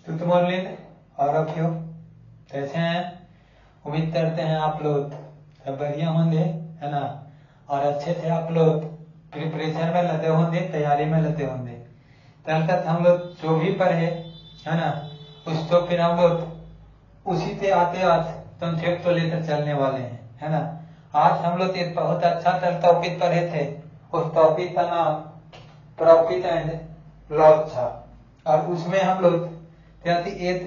Good morning और रखियो कैसे हैं। उम्मीद करते हैं आप लोग सब बढ़िया होंगे, है ना। और अच्छे से आप लोग प्रिपरेशन में लगे होंगे, तैयारी में लगे होंगे। कल तक हम लोग जो भी पढ़े, है ना, उस तो फिर हम लोग उसी से आते आते संक्षेप तो लेकर चलने वाले हैं, है ना। आज हम लोग एक बहुत अच्छा टॉपिक पढ़े थे। उस टॉपिक का नाम प्रॉफिट एंड लॉस था और उसमें हम लोग एक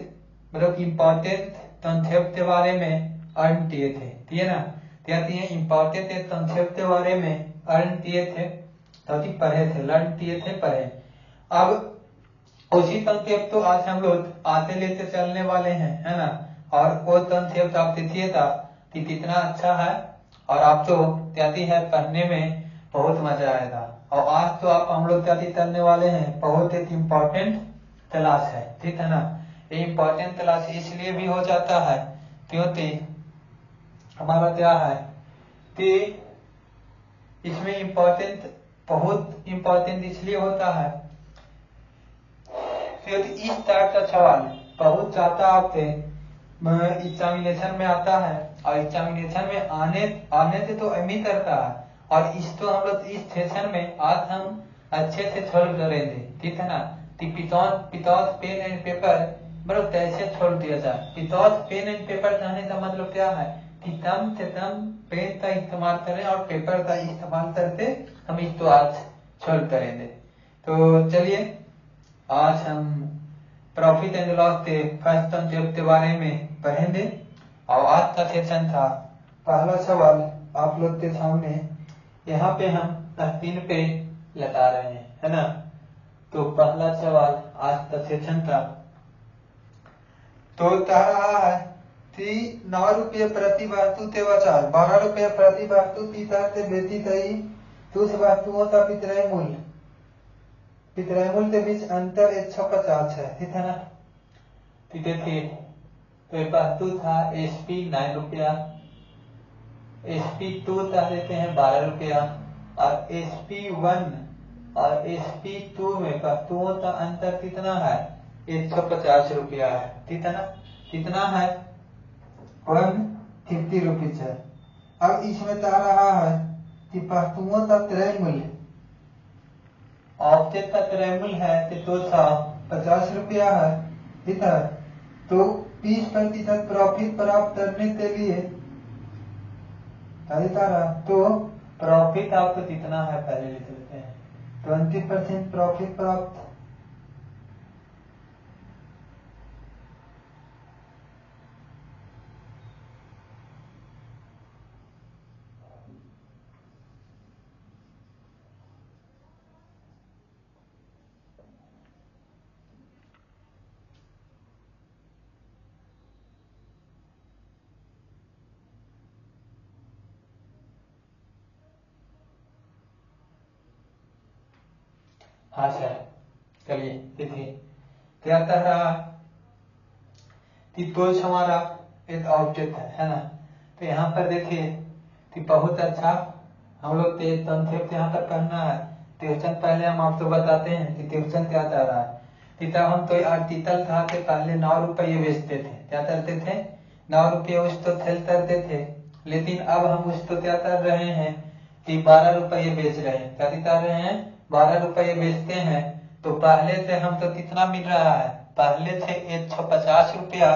मतलब इम्पोर्टेंट कंसेप्ट के बारे में अर्न किए थे, ठीक है ना। इम्पोर्टेंट एक कंसेप्ट के बारे में अर्न किए थे, पढ़े थे, लर्न किए थे, पढ़े। अब उसी कंसेप्ट तो आज हम लोग आते लेते चलने वाले हैं, है ना। और वो कंसेप्ट आप देखिए था कि कितना अच्छा है और आप तो कहती है पढ़ने में बहुत मजा आएगा। और आज तो आप हम लोग कहती करने वाले हैं बहुत एक इम्पोर्टेंट क्लास है, ठीक है ना। ये इम्पोर्टेंट क्लास इसलिए भी हो जाता है क्योंकि हमारा क्या है कि इसमें इम्पोर्टेंट बहुत इम्पोर्टेंट इसलिए होता है क्योंकि इस टाइप का सवाल बहुत ज्यादा आपसे एग्जामिनेशन में आता है और एग्जामिनेशन में आने से तो अमी करता है। और इस तो हम लोग इस सेशन में आज हम अच्छे से सॉल्व करेंगे, ठीक है ना। विदाउट पेन एंड पेपर मतलब कैसे छोड़ दिया जाए। विदाउट पेन एंड पेपर कहने का मतलब क्या है कि कम से कम पेन का इस्तेमाल करें और पेपर का इस्तेमाल करके हम इसको आज सॉल्व करेंगे। तो चलिए आज हम प्रॉफिट एंड लॉस के फर्स्ट कंसेप्ट के बारे में पढ़ेंगे। और आज का सेशन था पहला सवाल आप लोग के सामने यहाँ पे हम स्क्रीन पे लगा रहे हैं, है ना। तो पहला सवाल आज का सेशन था तो कह रहा है कि 9 रुपये प्रति वस्तु के बजाय 12 रुपये प्रति वस्तु की दर से बेची गई कुछ वस्तुओं का विक्रय मूल्य के बीच अंतर 150 है, ठीक है ना। तो देखिए तो वस्तु था SP 9 रुपया, SP2 का देते हैं 12 रुपया और SP1 और SP2 में वस्तुओं का अंतर कितना है 150 रुपया है, ठीक है ना। कितना है 150 रुपीज है। अब इसमें कह रहा है कि वस्तुओं का क्रय मूल्य ऑब्जेक्ट का क्रय मूल्य है कि 250 रुपया है, ठीक है। तो 20% प्रॉफिट प्राप्त करने के लिए तो प्रॉफिट आपको कितना है पहले लिख लेते हैं 20% प्रॉफिट प्राप्त हाँ सर चलिए देखिए क्या कह रहा कि टूल्स हमारा एक ऑब्जेक्ट है ना। तो यहाँ पर देखिए कि बहुत अच्छा हम लोग कंसेप्ट यहाँ पर पढ़ना है। ट्यूशन पहले हम आपको बताते हैं कि ट्यूशन क्या कर रहा है। तब हम तो आर्टिकल था कि पहले 9 रुपये बेचते थे, क्या करते थे 9 रुपये उसको सेल करते थे। लेकिन अब हम उसको क्या कर रहे हैं कि 12 रुपये बेच रहे हैं। क्या कर रहे हैं 12 रुपये बेचते हैं। तो पहले से हम तो कितना मिल रहा है पहले से 150 रुपया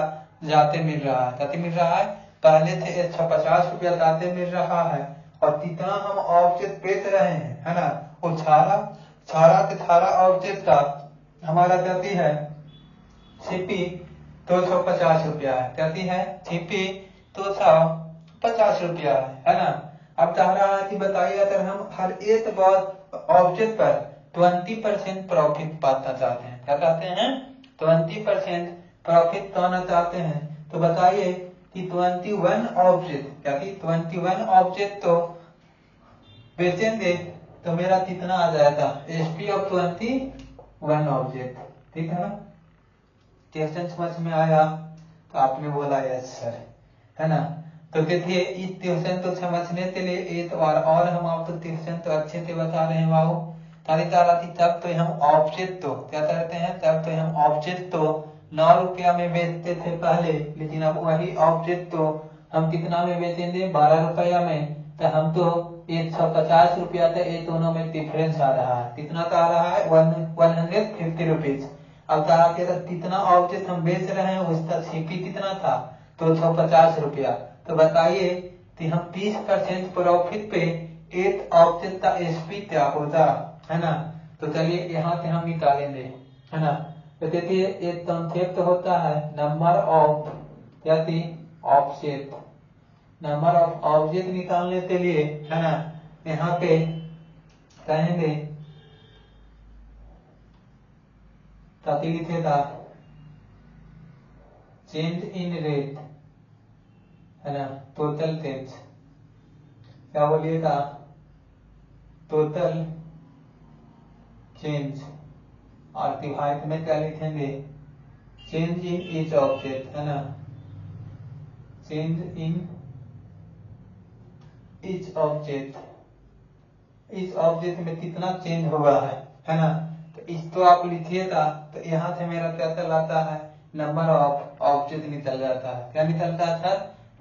जाते मिल रहा है। क्या मिल रहा है पहले से 150 रुपया जाते मिल रहा है। और कितना हम ऑब्जेक्ट बेच रहे हैं, है ना। वो सारा ऑब्जेक्ट का हमारा कहती है सीपी 250 रुपया है। कहती है सीपी 250 रुपया है ना। अब कह रहा है कि बताइए अगर हम हर एक ऑब्जेक्ट पर 20% प्रॉफिट पाना चाहते हैं, क्या चाहते हैं 20% प्रॉफिट पाना चाहते हैं। तो बताइए कि 21 ऑब्जेक्ट क्या कि 21 ऑब्जेक्ट तो बेचेंगे तो मेरा कितना आ जाएगा SP ऑफ 21 ऑब्जेक्ट, ठीक है ना। क्वेश्चन समझ में आया तो आपने बोला यस सर, है ना। तो देखिए इस ट्यूशन को समझने के लिए एक बार और हम आपको ट्यूशन तो अच्छे से बता रहे हैं बाबू। तब तो हम ऑब्जेक्ट तो क्या करते हैं तब तो हम ऑब्जेक्ट तो 9 रुपया में बेचते थे पहले, लेकिन अब वही ऑब्जेक्ट तो हम कितना में बेचेंगे, 12 रुपया में। तो हम तो 150 रुपया था, ये दोनों में डिफरेंस आ रहा है। कितना का आ रहा है, 150 रुपीज। अब कहा कि अगर कितना ऑब्जेक्ट हम बेच रहे हैं उसका सीपी कितना था, 250 रुपया। तो बताइए कि हम 30% प्रॉफिट पे एक ऑब्जेक्ट का एसपी क्या होता है ना। तो चलिए यहाँ से हम निकालेंगे, है ना। तो देखिए एक कॉन्सेप्ट होता है number of object. Number of object निकालने के लिए, है ना, यहाँ पे कहेंगे ताकि लिखेगा चेंज इन रेट, है ना, टोटल चेंज। क्या बोलिएगा, टोटल चेंज। और डिवाइड में क्या लिखेंगे, चेंज इन ईच ऑब्जेक्ट, है ना, चेंज इन ईच ऑब्जेक्ट। इस ऑब्जेक्ट में कितना चेंज हुआ है ना। तो इसको आप लिखिएगा तो यहाँ से मेरा क्या चल आता है, नंबर ऑफ ऑब्जेक्ट निकल जाता है। क्या निकलता था,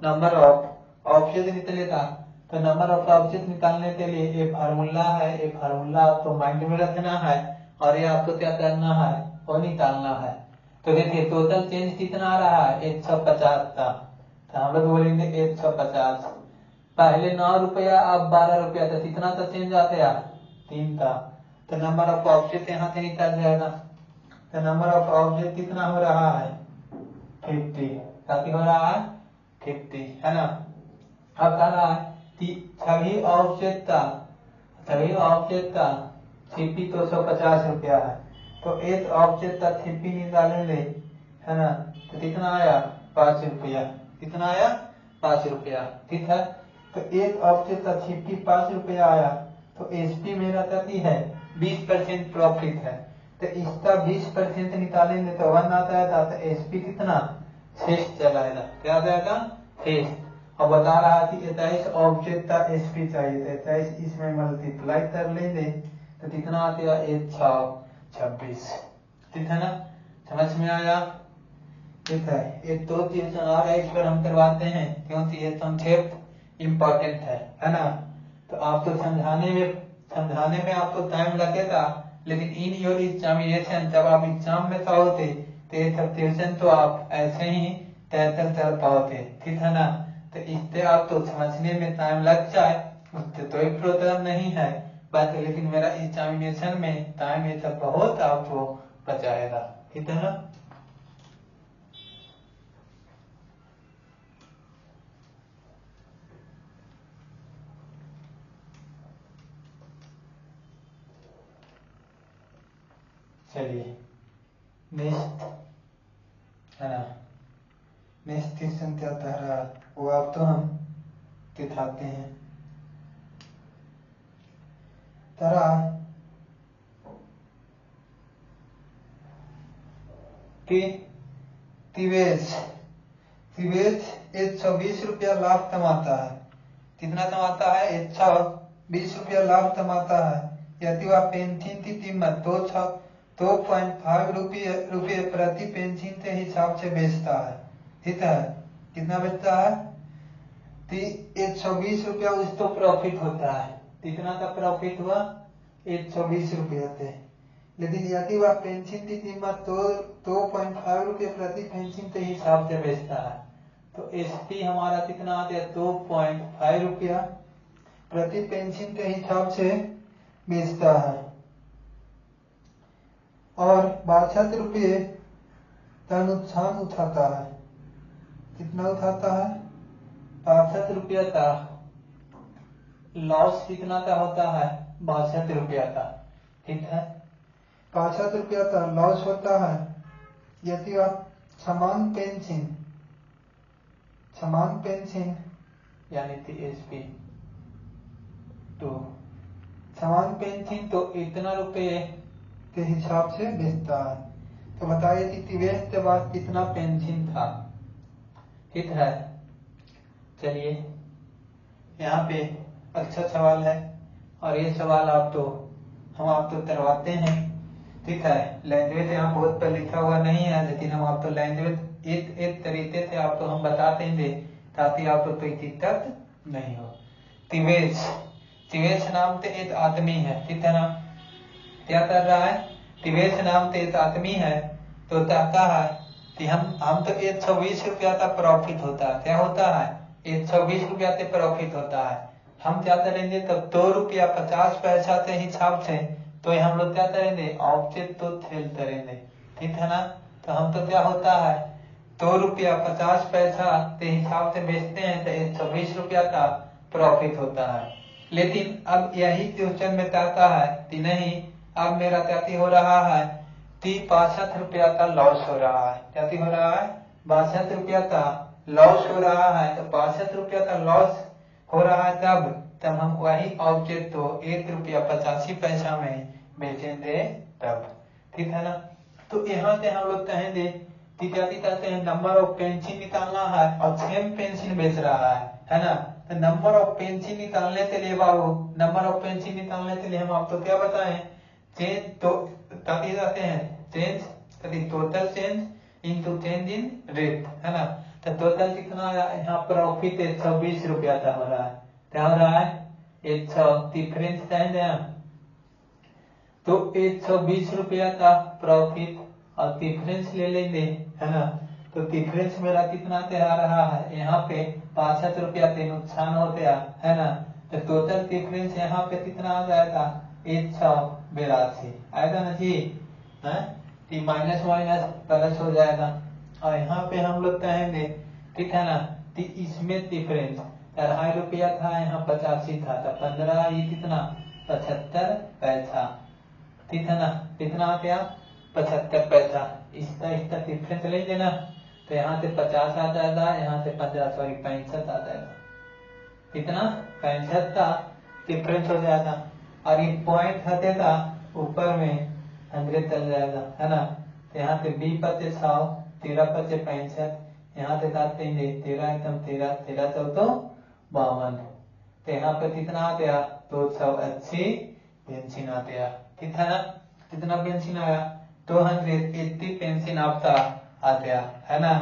नंबर ऑफ ऑब्जेक्ट निकलेगा। तो नंबर ऑफ ऑब्जेक्ट निकालने के लिए ये फार्मूला है, ये फार्मूला आपको माइंड में रखना है और ये आपको क्या करना है, वो निकालना है। तो देखिए टोटल चेंज कितना आ रहा है, 150 का। तो हम लोग बोलेंगे 150। पहले 9 रुपया, अब 12 रुपया था, कितना का चेंज आ गया, 3 का। तो नंबर ऑफ ऑब्जेक्ट यहाँ से निकल जाएगा। तो नंबर ऑफ ऑब्जेक्ट कितना हो रहा है, 50। काफी हो रहा है 50, है ना। अब कह रहा है कि सभी ऑब्जेक्ट का सीपी 250 रुपया है। तो एक ऑब्जेक्ट का सीपी निकालेंगे, है ना। तो कितना आया, 5 रुपया। कितना आया, 5 रुपया, ठीक है। तो एक ऑब्जेक्ट का सीपी 5 रुपया आया। तो एसपी मेरा कितनी है, 20% प्रॉफिट है। तो इसका 20% निकालेंगे तो 1 आता है। तो एसपी कितना, 6 चलाएगा। क्या आ जाएगा, 6। और बता रहा कि 27 ऑब्जेक्ट का एसपी चाहिए। तो 27 इसमें मल्टीप्लाई कर लेंगे तो कितना आ गया, 126। ठीक है ना, समझ में आया। ठीक है, एक दो क्वेश्चन और है, इस पर हम करवाते हैं क्योंकि ये कॉन्सेप्ट इम्पोर्टेंट है ना। तो आपको समझाने में आपको टाइम लगेगा, लेकिन इन योर एग्जामिनेशन जब आप एग्जाम में पाओगे तो ये सब क्वेश्चन तो आप ऐसे ही तैयार कर पाओगे, ठीक है ना। तो इससे आपको समझने में टाइम लग जाए उससे कोई प्रॉब्लम नहीं है, बट लेकिन मेरा एग्जामिनेशन में टाइम ये सब बहुत आपको बचाएगा, ठीक है ना। चलिए नेक्स्ट, है ना, नेक्स्ट क्वेश्चन क्या कह रहा है वो आप तो हम दिखाते हैं। तारा तिवेश 120 रुपया लाभ कमाता है। कितना कमाता है, 120 रुपया लाभ कमाता है। यदि वह पेंशन की कीमत 2.5 रुपये प्रति पेंशन के हिसाब से बेचता है, ठीक है। कितना बेचता है, 120 रुपया उसको प्रॉफिट होता है। कितना का प्रॉफिट हुआ, 120 रुपया थे। लेकिन यदि वह पेंशन की कीमत 2.5 रुपये प्रति पेंशन के हिसाब से बेचता है तो एसपी हमारा कितना आ गया, 2.5 रुपया प्रति पेंशन के हिसाब से बेचता है और 62 रुपये का नुकसान उठाता है। कितना उठाता है, 62 रुपया का लॉस। कितना का होता है, 62 रुपया का, ठीक है। 62 रुपया का लॉस होता है। यदि आप समान पेंशन यानी कि एसपी तो समान पेंशन तो इतना रुपये के हिसाब से बेचता है। तो बताइए कि तिवेश के बाद कितना पेंशन था, ठीक है। चलिए यहाँ पे अच्छा सवाल है और ये सवाल हम आपको करवाते हैं ठीक है। लैंग्वेज यहाँ बोर्ड पर लिखा हुआ नहीं है, लेकिन हम आपको लैंग्वेज एक तरीके से आपको हम बता देंगे ताकि आपको कोई दिक्कत नहीं हो। तिवेश, तिवेश नाम से एक आदमी है, ठीक है ना। क्या कर रहा है? तिवेश नाम से एक आदमी है, तो चाहता है कि हम तो 120 रुपया का प्रॉफिट होता है। क्या होता है? 120 रुपया से प्रॉफिट होता है। हम क्या करेंगे तब 2 रुपया 50 पैसा के हिसाब से, तो हम लोग क्या करेंगे? ऑब्जेक्ट तो सेल करेंगे, ठीक है ना। तो हम तो क्या होता है 2 रुपया 50 पैसा के हिसाब से बेचते हैं, तो 120 रुपया का प्रॉफिट होता है। लेकिन अब यही क्वेश्चन में कहता है कि नहीं, अब मेरा क्या हो रहा है 62 रुपया का लॉस हो रहा है। क्या हो रहा है? 62 रुपया का लॉस हो रहा है। तो 62 रुपया का लॉस हो रहा है तब हम वही ऑब्जेक्ट को 1 रुपया 85 पैसा में बेचेंगे तब, ठीक है ना। तो यहाँ से हम लोग कहेंगे कि क्या कहते हैं नंबर ऑफ पेंसिल निकालना है और सेम पेंसिल बेच रहा है ना। तो नंबर ऑफ पेंसिल निकालने के लिए बाबू, नंबर ऑफ पेंसिल निकालने के लिए हम आपको क्या बताएं, चेंज तो कहते जाते हैं change total change into change in rate, है ना। तो टोटल कितना आया यहाँ प्रॉफिट 120 रुपया का हो रहा है। क्या हो रहा है? 100 डिफरेंस चाहिए तो 120 रुपया का प्रॉफिट और डिफरेंस ले लेंगे, है ना। तो डिफरेंस मेरा कितना से आ रहा है? यहाँ पे 62 रुपया से नुकसान हो गया, है ना। तो टोटल डिफरेंस यहाँ पे कितना आ जाएगा? 182 आएगा ना जी, है। माइनस माइनस प्लस हो जाएगा। और यहाँ पे हम लोग कहेंगे, ठीक है ना, कि इसमें डिफरेंस 2.5 रुपया था, यहाँ 85 था, तो 15 ये कितना 75 पैसा, ठीक है ना। कितना आ गया? 75 पैसा। इसका डिफरेंस ले लेना, तो यहाँ से 50 आ जाएगा, यहाँ से 65 आ जाएगा। कितना? 65 का डिफरेंस हो जाएगा। और ये पॉइंट हटेगा ऊपर में 100 चल जाएगा, है ना। तो यहाँ से 20 पचे 100, 13 पचे 65, यहाँ से काट देंगे 13 एकदम 13, 13 14 52। तो यहाँ पे कितना आ गया? 280 पेंसिल आ गया, ठीक है ना। कितना पेंसिल आया? 280 पेंसिल आपका आ गया, है ना।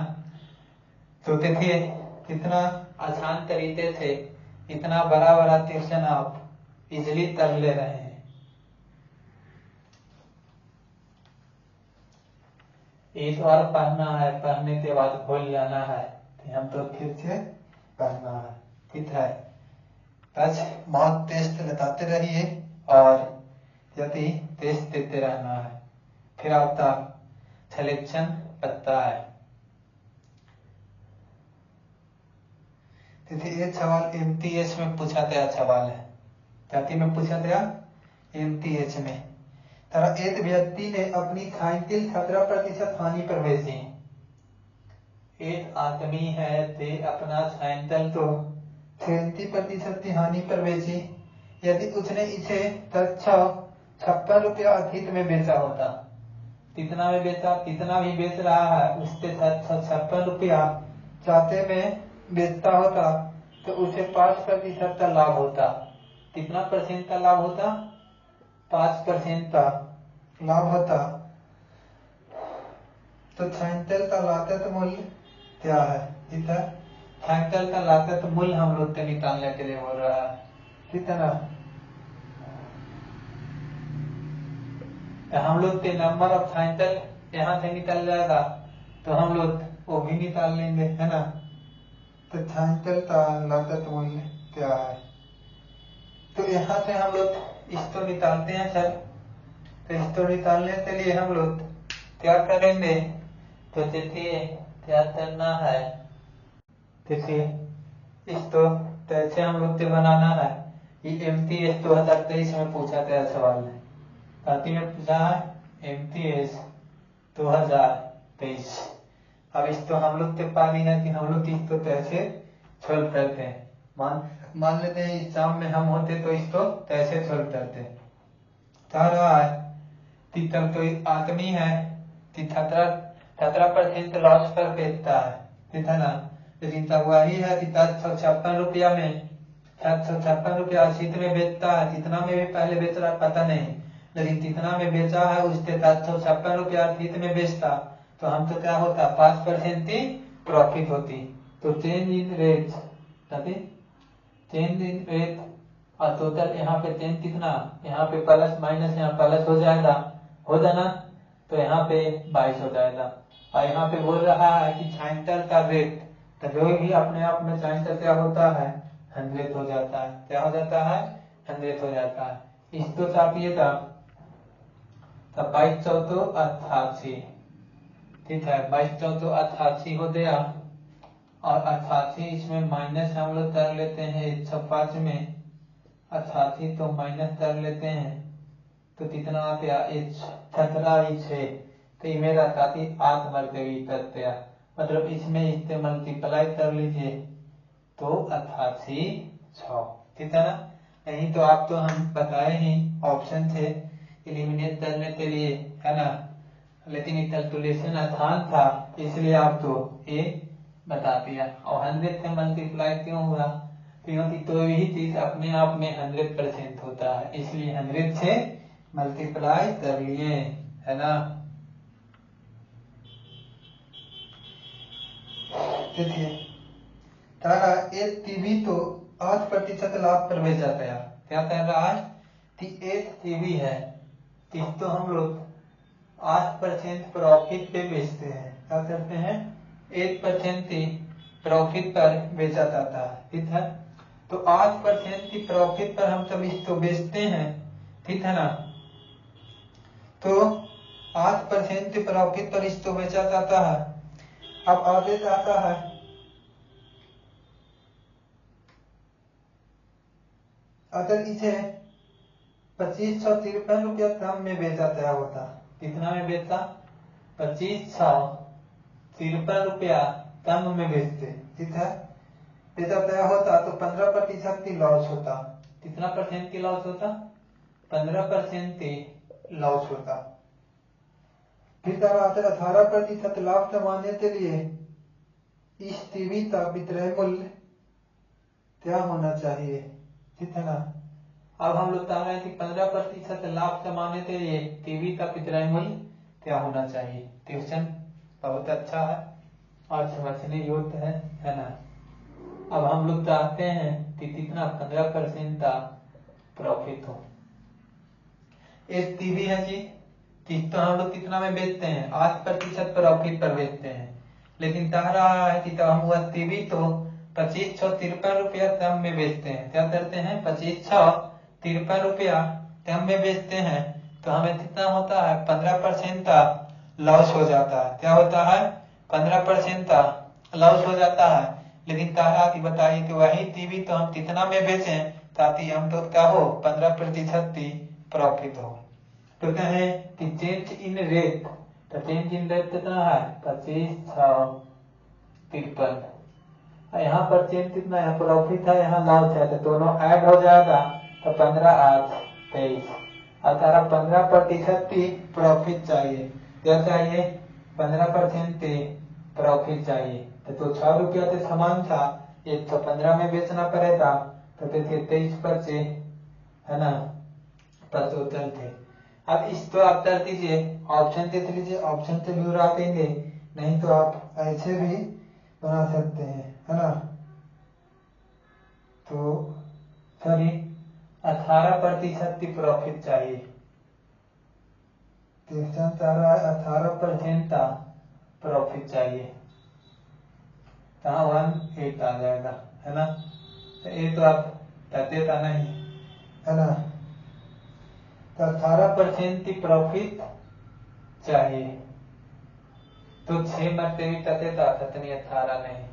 तो देखिए कितना आसान तरीके से इतना बड़ा बड़ा क्वेश्चन आप इजिली कर ले रहे हैं। एक बार पढ़ना है, पढ़ने के बाद भूल जाना है, तो हम तो फिर से पढ़ना है, ठीक है। बस मॉक टेस्ट बताते रहिए और यदि टेस्ट देते रहना है, फिर आपका सिलेक्शन पता है। देखिए एक सवाल एमटीएस में पूछा गया सवाल है, जाति में पूछा गया एमटीएस में। तरह एक व्यक्ति ने अपनी साइकिल 17% हानि पर बेची। एक आदमी है ते अपना साइकिल तो 37% की हानि पर बेची। यदि उसने इसे 56 रुपया अधिक में बेचा होता, कितना में बेचा? कितना भी बेच रहा है उसके 56 रुपया चाहते में बेचता होता, तो उसे 5% का लाभ होता। कितना परसेंट का लाभ होता? 5% का लाभ होता। तो साइकिल का लागत मूल्य क्या है? ठीक है, साइकिल का लागत मूल्य हम लोग के निकालने के लिए बोल रहा है, कितना? हम लोग के नंबर ऑफ साइकिल यहाँ से निकल जाएगा, तो हम लोग वो भी निकाल लेंगे, है ना। तो साइकिल का लागत मूल्य क्या है? तो यहाँ से हम लोग इसको निकालते हैं सर। तो इसको निकालने के लिए हम लोग क्या करेंगे? तो देखिए क्या करना है, देखिए इसको कैसे हम लोग को बनाना है। ये एमटीएस 2023 में पूछा गया सवाल है, काफी में पूछा है एमटीएस 2023। अब इसको हम लोग के पानी है कि हम लोग इसको कैसे सॉल्व करते हैं। मान लेते हैं एग्जाम में हम होते तो इसको कैसे सॉल्व करते। कह रहा है कि तब तो आदमी है कि 17% लॉस पर बेचता है, ठीक है ना। लेकिन तब वही है कि 756 रुपया में 756 रुपया असीत में बेचता है, कितना में भी पहले बेच रहा पता नहीं, लेकिन कितना में बेचा है, उससे 756 रुपया अर्थित में बेचता तो हम तो क्या होता 5% ही प्रॉफिट होती। तो change in rate, change in rate और टोटल यहाँ पे चेंज कितना, यहाँ पे प्लस माइनस यहाँ प्लस हो जाएगा, हो जाना, तो यहाँ पे 22 हो जाएगा। और यहाँ पे बोल रहा है कि छाइंटर का रेट, तो जो भी अपने आप में छाइंटर क्या होता है 100 हो जाता है, क्या हो जाता है 100 हो जाता है। इसको चापिएगा तब 22 चौदह 88, ठीक है 22 चौदह 88 हो गया। और 88 इसमें माइनस हम लोग कर लेते हैं 105 में 88 तो माइनस कर लेते हैं तो कितना आ गया 17 तो ये मेरा साथी 8 मरकरी तक गया, मतलब इसमें इससे मल्टीप्लाई कर लीजिए तो 88 6, ठीक है ना। नहीं तो आप तो हम बताए ही ऑप्शन थे एलिमिनेट करने के लिए, है ना, लेकिन ये कैलकुलेशन आसान था इसलिए आपको ये बता दिया। और 100 से मल्टीप्लाई क्यों हुआ, क्योंकि तो यही चीज अपने आप में 100% होता है, इसलिए 100 से मल्टीप्लाई कर लिए, है ना। देखिए तारा एक टीवी तो 8% लाभ पर बेचा गया, क्या कह रहा है कि एक टीवी है इसको हम लोग 8% प्रॉफिट पे बेचते हैं, क्या करते हैं 8% प्रॉफिट पर बेचा जाता है, ठीक है। तो 8% की प्रॉफिट पर हम सब इसको बेचते हैं, ठीक है ना। तो 8% की प्रॉफिट पर इसको बेचा जाता है। अब आगे आता है अगर इसे 2553 रुपया कम में बेचा गया होता, कितना में बेचा 2553 रुपया कम में बेचते, ठीक है, बेचा गया होता तो 15% की लॉस होता। कितना परसेंट की लॉस होता 15% की लॉस होता। फिर तरह 18% लाभ कमाने के लिए इस टीवी का विक्रय मूल्य क्या होना चाहिए, ठीक है ना। अब हम लोग चाह रहे हैं कि 15% लाभ कमाने के लिए टीवी का विक्रय मूल्य क्या होना चाहिए। क्वेश्चन बहुत अच्छा है और समझने योग्य है ना। अब हम लोग चाहते हैं कि कितना 15% का प्रॉफिट हो। एक टीवी है जी, तो हम लोग कितना में बेचते हैं 8% प्रॉफिट पर बेचते हैं, लेकिन कह रहा है कि हम वह टीवी तो 2553 रुपया कम में बेचते हैं, क्या करते हैं 2553 रुपया कम में बेचते हैं, तो हमें कितना होता है 15% का लॉस हो जाता है, क्या होता है 15% का लॉस हो जाता है। लेकिन कह रहा कि बताइए कि वही टीवी तो हम कितना में बेचें ताकि हम तो क्या हो 15% की प्रॉफिट हो। तो कहें कि चेंज इन रेट, तो चेंज इन रेट कितना है 2553, यहाँ पर चेंज कितना है प्रॉफिट है, यहाँ लॉस है, तो दोनों ऐड हो जाएगा तो 15 8 23 और तारा 15% की प्रॉफिट चाहिए, क्या चाहिए 15% की प्रॉफिट चाहिए। तो 6 रुपया से सामान था 115 में बेचना पड़ेगा, तो देखिए 23 है ना 75 थे। अब इसको आप कर दीजिए, ऑप्शन देख लीजिए, ऑप्शन से भी उड़ा देंगे, नहीं तो आप ऐसे भी बना सकते हैं, है ना। तो सॉरी 18% की प्रॉफिट चाहिए, क्वेश्चन चाह रहा है 18% का प्रॉफिट चाहिए, कहाँ 18 आ जाएगा, है ना। तो ये तो आप कहते था नहीं, है ना। तो 18% की प्रॉफिट चाहिए, तो 6 मरते भी तते था ततनी 18 नहीं,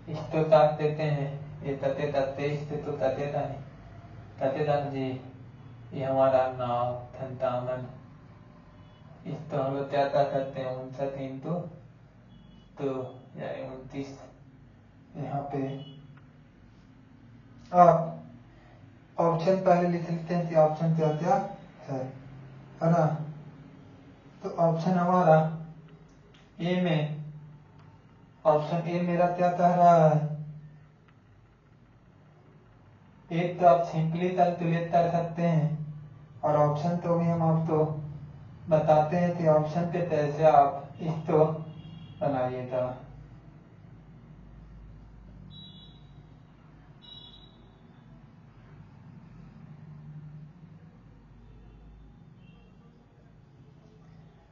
इसको काट देते हैं, ये तते था 23 से तो तते था नहीं, तते था जी ये हमारा 9 57, इस तो हम लोग क्या कर सकते हैं 59 इंटू तो यानी 29, यहाँ पे आप ऑप्शन पहले लिख लेते हैं कि ऑप्शन क्या क्या है ना। तो ऑप्शन हमारा ए में, ऑप्शन ए मेरा क्या कह रहा है, एक तो आप सिंपली कैलकुलेट कर सकते हैं और ऑप्शन तो भी हम आपको बताते हैं कि ऑप्शन पे कैसे आप इसको बनाइएगा।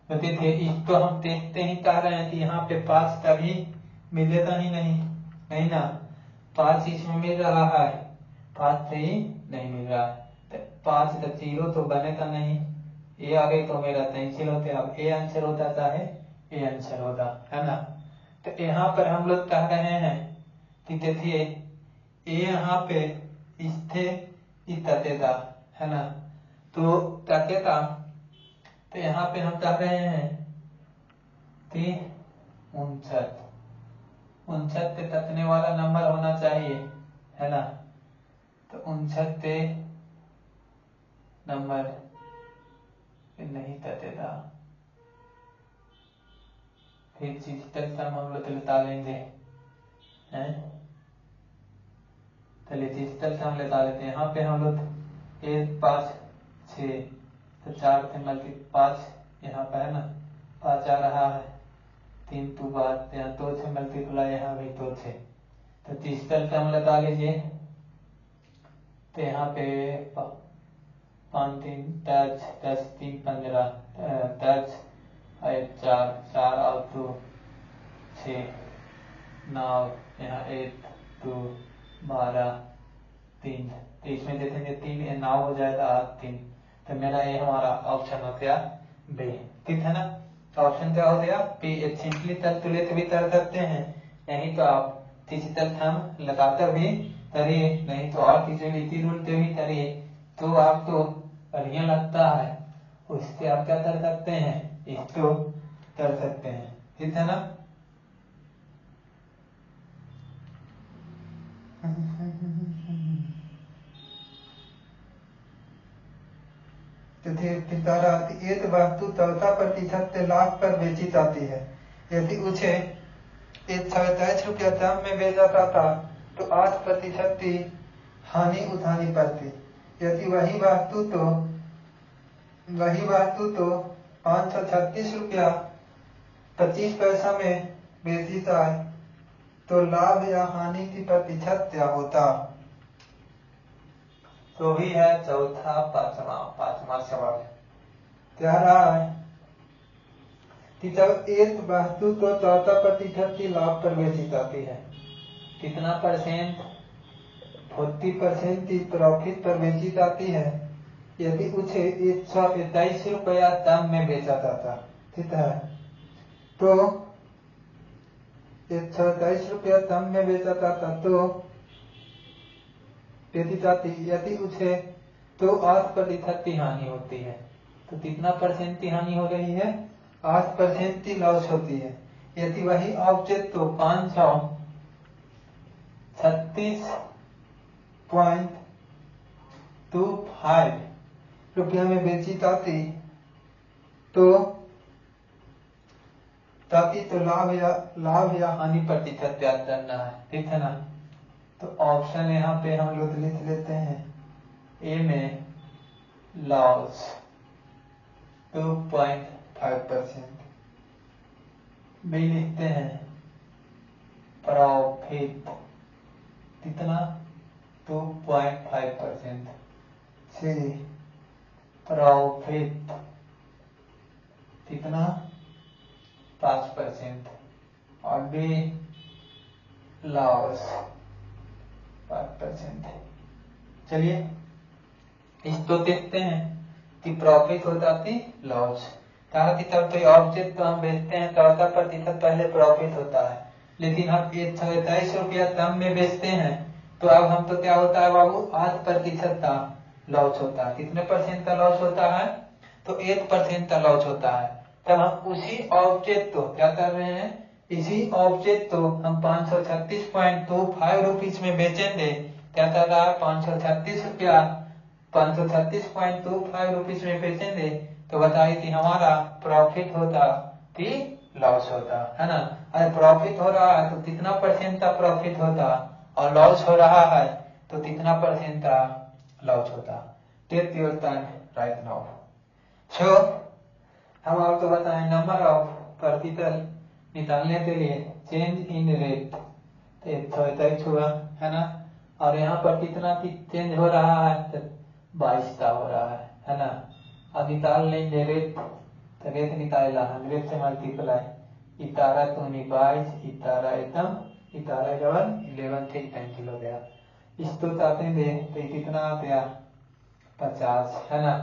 देखिए इसको हम देखते ही कह रहे हैं कि यहाँ पे 5 कभी मिलेगा ही नहीं ना, 5 इसमें मिल रहा है, 5 से ही नहीं मिल रहा है, 5 का 0 तो बनेगा नहीं, ये आ गई तो मेरा कैंसिल होते, अब ए आंसर होता चाहे ए आंसर होता है ना। तो यहाँ पर हम लोग कह रहे हैं कि देखिए ए यहाँ पे स्थे ततेदा है ना, तो ततेदा, तो यहाँ पे हम कह रहे हैं कि 59 पे तकने वाला नंबर होना चाहिए है ना, तो 59 पे नंबर नहीं ततेदा, फिर चीज तक हम लोग लेता लेंगे हैं, चलिए डिजिटल से हम लेता लेते हैं। यहाँ पे हम लोग 1 5 6 तो 4 से मल्टी 5 यहाँ पे है ना, 5 आ रहा है, 3 2 बार यहाँ 2 से मल्टीप्लाई, यहाँ भी 2 से, तो डिजिटल से हम लगा लीजिए, तो यहाँ पे 5 3 10 10 3 15 10 4 4 और 2 6 9, यहाँ 1 2 12 3, तो इसमें देखेंगे 3 9 हो जाएगा 3, तो मेरा ये हमारा ऑप्शन हो गया बी, ठीक है ना। ऑप्शन क्या हो गया बी। एक सिंपली तर्क लेते भी कर सकते हैं, नहीं तो आप किसी तर्क हम लगाकर भी करिए, नहीं तो और किसी रीति रूलते भी करिए, तो आपको बढ़िया लगता है उससे आप क्या कर सकते हैं, इसको कर सकते हैं, ठीक है ना। एक वस्तु 14% से लाभ पर बेची जाती है, यदि उसे 127 रुपया दाम में बेचा जाता तो 8% की हानि उठानी पड़ती, यदि वही वस्तु तो 536 रुपया 25 पैसा में बेची जाए तो लाभ या हानि की प्रतिशत क्या होता। तो ही है चौथा पांचवा सवाल, क्या रहा है कि जब एक वस्तु को 14% की लाभ पर बेची जाती है, कितना परसेंट, 40% की प्रॉफिट पर बेची जाती है, यदि उसे 127 रुपया दाम में बेचा जाता, ठीक है, तो 127 रुपया दाम में बेचा जाता तो बेची जाती, यदि उसे तो 8% की हानि होती है, तो कितना परसेंट की हानि हो रही है, 8% की लॉस होती है, यदि वही ऑब्जेक्ट तो 536.25 रुपया में बेची जाती तो लाभ या हानि प्रतिशत ज्ञात करना है, ठीक है ना। तो ऑप्शन यहाँ पे हम लोग लिख लेते हैं, ए में लॉस 2.5%, बी लिखते हैं प्रॉफिट कितना 2.5%, सी प्रॉफिट कितना 5% और बी लॉस 5%। चलिए इसको देखते हैं कि प्रॉफिट हो जाती लॉस, कहा कि तब कोई ऑब्जेक्ट तो हम बेचते हैं 14% पहले प्रॉफिट होता है, लेकिन हम 127 रुपया दाम में बेचते हैं, तो अब हम तो क्या होता है बाबू 8% का लॉस होता है, कितने परसेंट का लॉस होता है, तो 8% का लॉस होता है। तब हम उसी ऑब्जेक्ट को क्या कर रहे हैं, इसी ऑब्जेक्ट को हम 536.25 रुपीज में बेचेंगे, क्या कर रहा है 536.25 रुपीज में बेचेंगे, तो बताइए कि हमारा प्रॉफिट होता कि लॉस होता है ना। अगर प्रॉफिट हो रहा है तो कितना परसेंट का प्रॉफिट होता, और लॉस हो रहा है तो कितना परसेंट का लॉस होता। Take your time. Right now. So हम आपको बताएं नंबर ऑफ प्रतितल निकालने के लिए चेंज इन रेट, हुआ है ना, और यहाँ पर कितना चेंज हो रहा है, 22 का हो रहा है ना। अब निकाल लेंगे रेट, तो रेट निकालेगा 100 से मल्टीप्लाई, इतारा तो 22, इतारा एकदम, इतारा 11 थे 10 किलो गया। इसको चाहते हैं तो कितना आ गया 50 है ना।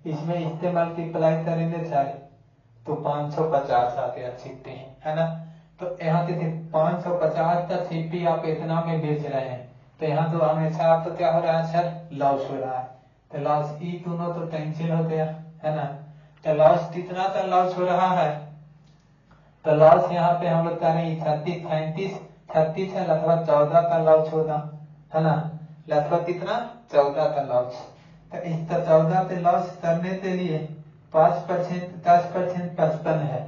इसमें इससे मल्टीप्लाई करेंगे चाहे तो 550 आ गया छिपी है ना। तो यहाँ से 550 का छिपी आप इतना में बेच रहे हैं, तो यहाँ तो हमेशा आप तो क्या हो रहा है सर, लॉस हो रहा है। तो लॉस दोनों तो कैंसिल हो गया है ना। तो लॉस कितना का लॉस हो रहा है, तो लॉस यहाँ पे हम लोग कह रहे हैं 36 है, लगभग 14 का लॉस होगा है ना, लगभग कितना 14 का लॉस। तो इस 14 पे लॉस करने के लिए 5%, 10% 55 है,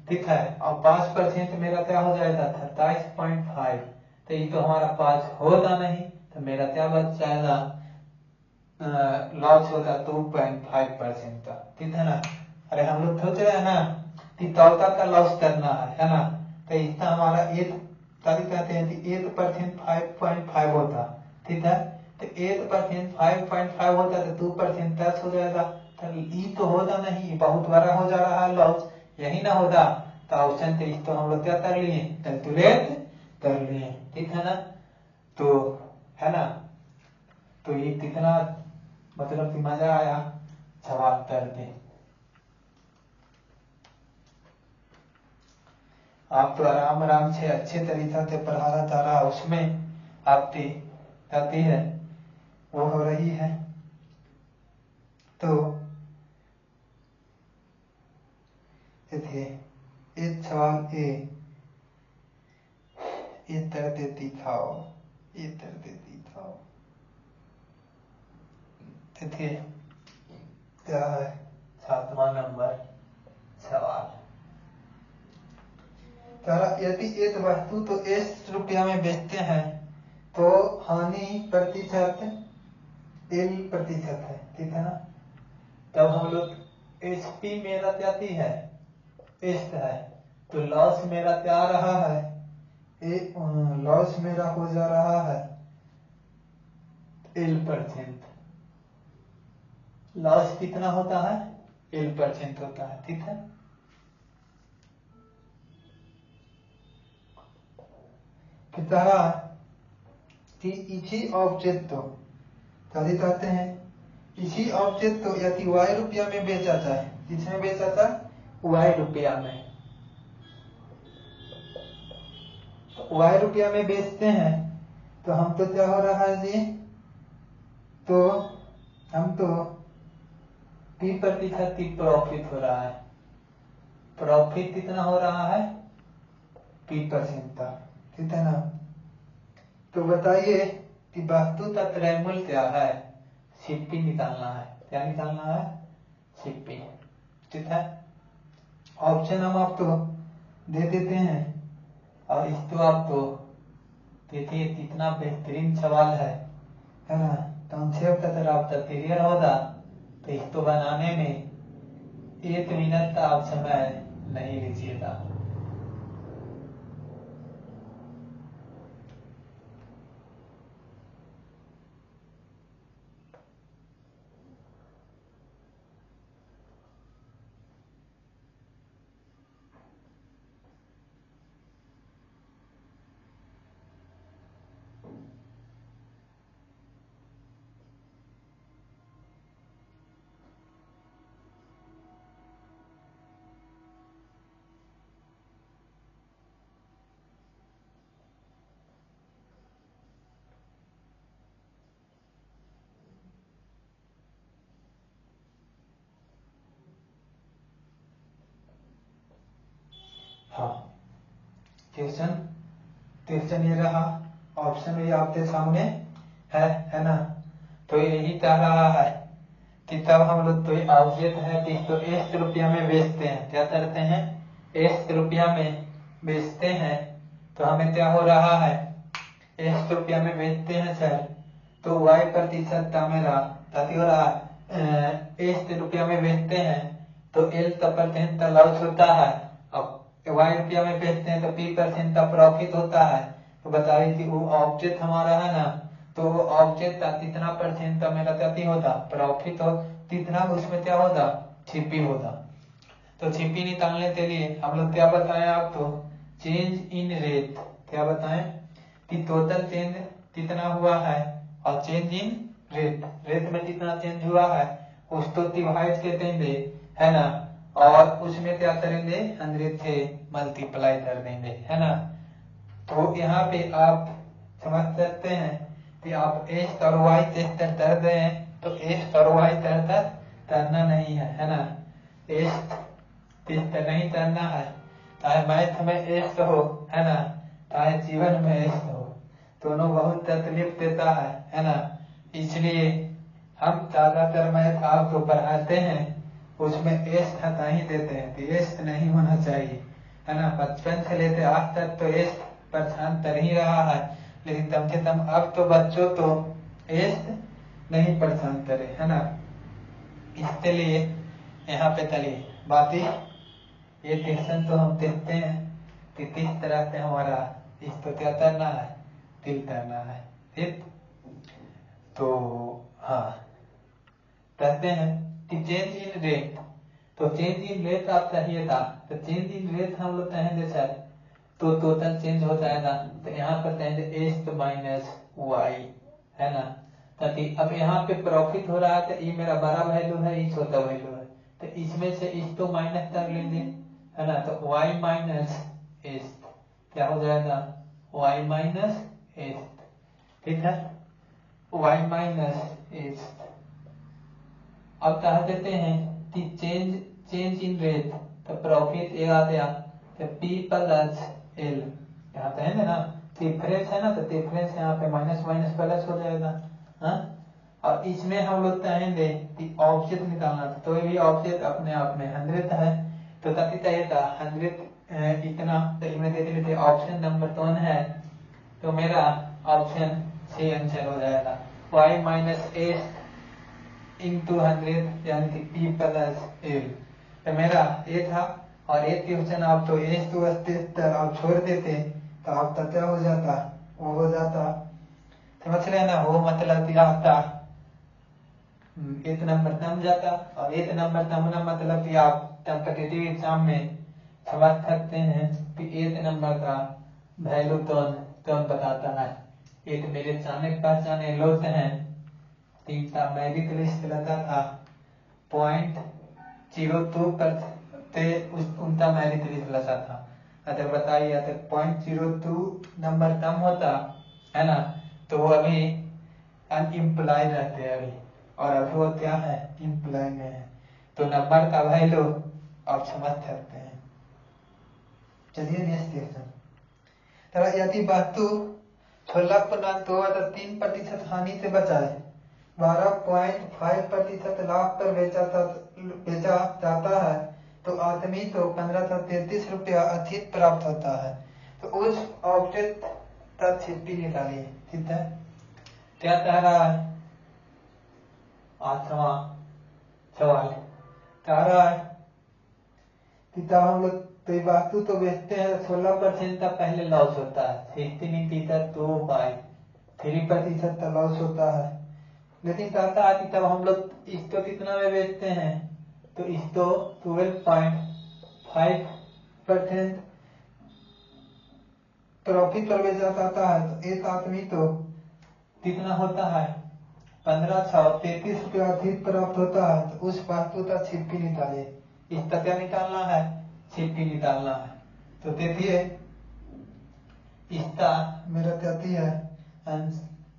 ठीक है, और 5% मेरा क्या हो जाएगा 27.5, तो ये तो हमारा 5 होगा नहीं, तो मेरा क्या बच जाएगा, लॉस होगा 2.5% का, ठीक है ना। अरे हम लोग सोच रहे हैं ना कि 14 का लॉस करना है ना, तो इसका हमारा 8 कहते हैं कि 8% 5.5 होता, ठीक है, तो 8% 5.5 होता तो 2% 10 हो जाएगा, तो ये तो होगा नहीं, बहुत बड़ा हो जा रहा है लॉस, यही ना होगा। तो ऑप्शन 23 तो हम लोग क्या कर लिए, कैलकुलेट कर लिए, ठीक है ना। तो है ना, तो ये कितना मतलब कि मजा आया सवाल करके। आप तो आराम आराम से अच्छे तरीका से पढ़ाना चाह रहा, उसमें आपकी गलती है वो हो रही है। तो देखिए एक सवाल ये तर देती खाओ, ये तर देती खाओ, देखिए क्या है 7वां नंबर सवाल। यदि एक वस्तु तो 1 रुपया में बेचते हैं तो हानि प्रतिशत L% है, ठीक है ना। तब हम लोग HP मेरा क्या है, एस्ट है, तो लॉस मेरा क्या आ रहा है, लॉस मेरा हो जा रहा है L%। लॉस कितना होता है, L% होता है, ठीक है। कितना कि इसी ऑब्जेक्ट को कभी कहते हैं, इसी ऑब्जेक्ट को यदि Y रुपया में बेचा जाए, किसमें बेचा जाए, Y रुपया में, Y रुपया में बेचते हैं, तो हम तो क्या हो रहा है जी, तो हम तो P% की प्रॉफिट हो रहा है, प्रॉफिट कितना हो रहा है P% का, ठीक है ना। तो बताइए कि वस्तु का क्रय मूल्य क्या है, शिपिंग निकालना है, क्या निकालना है, शिपिंग, ठीक है। ऑप्शन हम आपको दे देते हैं, और इसको आपको देखिए कितना बेहतरीन सवाल है ना। कॉन्सेप्ट अगर आपका क्लियर होगा तो इसको बनाने में 1 मिनट का आप समय नहीं लीजिएगा। हाँ, क्वेश्चन ये रहा, ऑप्शन भी आपके सामने है ना। तो यही कह रहा है कि तब हम लोग तो ऑब्जेक्ट है कि तो 1 रुपया में बेचते हैं, क्या करते हैं 1 रुपया में बेचते हैं, तो हमें क्या हो रहा है 1 रुपया में बेचते हैं सर, तो Y% का मेरा कति हो रहा है एस रुपया में बेचते हैं तो एल का परसेंट का लॉस होता है, और वाई रुपया में बेचते हैं तो पी परसेंट का प्रॉफिट होता है। तो बताइए कि वो ऑब्जेक्ट हमारा है ना, तो ऑब्जेक्ट का कितना परसेंट का मेरा क्या होता प्रॉफिट, हो कितना उसमें क्या होता छिपी होता। तो छिपी निकालने के लिए हम लोग क्या बताएं आपको, चेंज इन रेट क्या बताएं कि टोटल चेंज कितना हुआ है और चेंज इन रेट, रेट में कितना चेंज हुआ है उसको डिवाइड के देंगे है ना, और उसमें क्या करेंगे 100 से मल्टीप्लाई कर देंगे है ना। तो यहाँ पे आप समझ सकते हैं कि आप एस और वाई टेस्टर कर रहे हैं तो एस और वाई टेस्टर करना नहीं है ना, एस टेस्टर नहीं करना है, चाहे मैथ में एस हो है ना, चाहे जीवन में एस हो, दोनों बहुत तकलीफ देता है ना। इसलिए हम ज्यादातर मैथ आपको पढ़ाते हैं उसमें एस हटा ही देते हैं कि एस नहीं होना चाहिए है ना। बचपन से लेते आज तक तो एस परेशान कर ही रहा है, लेकिन कम से कम अब तो बच्चों तो एस नहीं परेशान करे है ना। इसके लिए यहाँ पे चलिए बाकी ये क्वेश्चन तो हम देखते हैं कि किस तरह से हमारा इसको क्या करना है फिल करना है, ठीक। तो हाँ कहते हैं कि चेंज इन रेट, तो चेंज इन रेट आप चाहिए था तो चेंज इन रेट हम लोग कहेंगे सर तो टोटल चेंज हो जाएगा, तो यहाँ पर कहेंगे एस माइनस वाई है ना, ताकि अब यहाँ पे प्रॉफिट हो रहा है तो ये मेरा बड़ा वैल्यू है ये छोटा वैल्यू है, तो इसमें से इस तो माइनस कर लेंगे है ना, तो वाई माइनस एस क्या हो जाएगा वाई माइनस एस, ठीक है वाई माइनस एस। अब कहा देते हैं कि चेंज इन रेट, तो प्रॉफिट ए आ गया तो पी प्लस एल, यहाँ पे है ना डिफरेंस है ना, तो डिफरेंस यहाँ पे माइनस माइनस प्लस हो जाएगा हाँ। और इसमें हम लोग कहेंगे कि ऑब्जेक्ट निकालना था, तो भी ऑब्जेक्ट अपने आप में 100 है, तो तभी चाहिए था 100 इतना, तो इनमें दे देते ऑप्शन नंबर 1 है, तो मेरा ऑप्शन सी आंसर हो जाएगा y माइनस एस इंटू 100 यानी कि पी प्लस एल, तो मेरा ए था। और एक क्वेश्चन आप तो एस टू अस्तर आप छोड़ देते तो आपका क्या हो जाता वो हो जाता, समझ रहे ना, वो मतलब कि आपका एक नंबर कम जाता, और एक नंबर कमना मतलब कि आप कॉम्पिटिटिव एग्जाम में समझ सकते हैं कि एक नंबर का वैल्यू कौन बताता है। एक मेरे जाने पहचाने लोग हैं, तीन का मेरिट लिस्ट लगा था 0.02 पर उनका मेरिट लिस्ट लगा था, अगर बताइए अगर 0.02 नंबर कम होता है ना तो वो अभी अनएम्प्लॉय रहते हैं अभी, और अभी वो क्या है एम्प्लॉय में है, तो नंबर का वैल्यू आप समझ सकते हैं। चलिए नेक्स्ट क्वेश्चन, यदि वस्तु 16.23% हानि से बचाए 12.5% लाभ पर बेचा जाता है तो आदमी को 1533 रुपया अधिक प्राप्त होता है, तो उस ऑब्जेक्ट का छिपी निकालिए, ठीक है। क्या कह रहा है 8वां सवाल, कह रहा है कि तब हम लोग तो वस्तु तो बेचते हैं 16% का पहले लॉस होता है, 16 2 बाई 3% का लॉस होता है, लेकिन कहता है कि तब हम लोग इसको कितना में बेचते हैं, तो इसको 12.5% प्रॉफिट पर बेचा जाता है, तो एक आदमी तो कितना होता है 1533 रुपया अधिक प्राप्त होता है, तो उस वस्तु का छिपी निकालिए, इसका क्या निकालना है छिपी निकालना है, तो देखिए इसका मेरा कहती है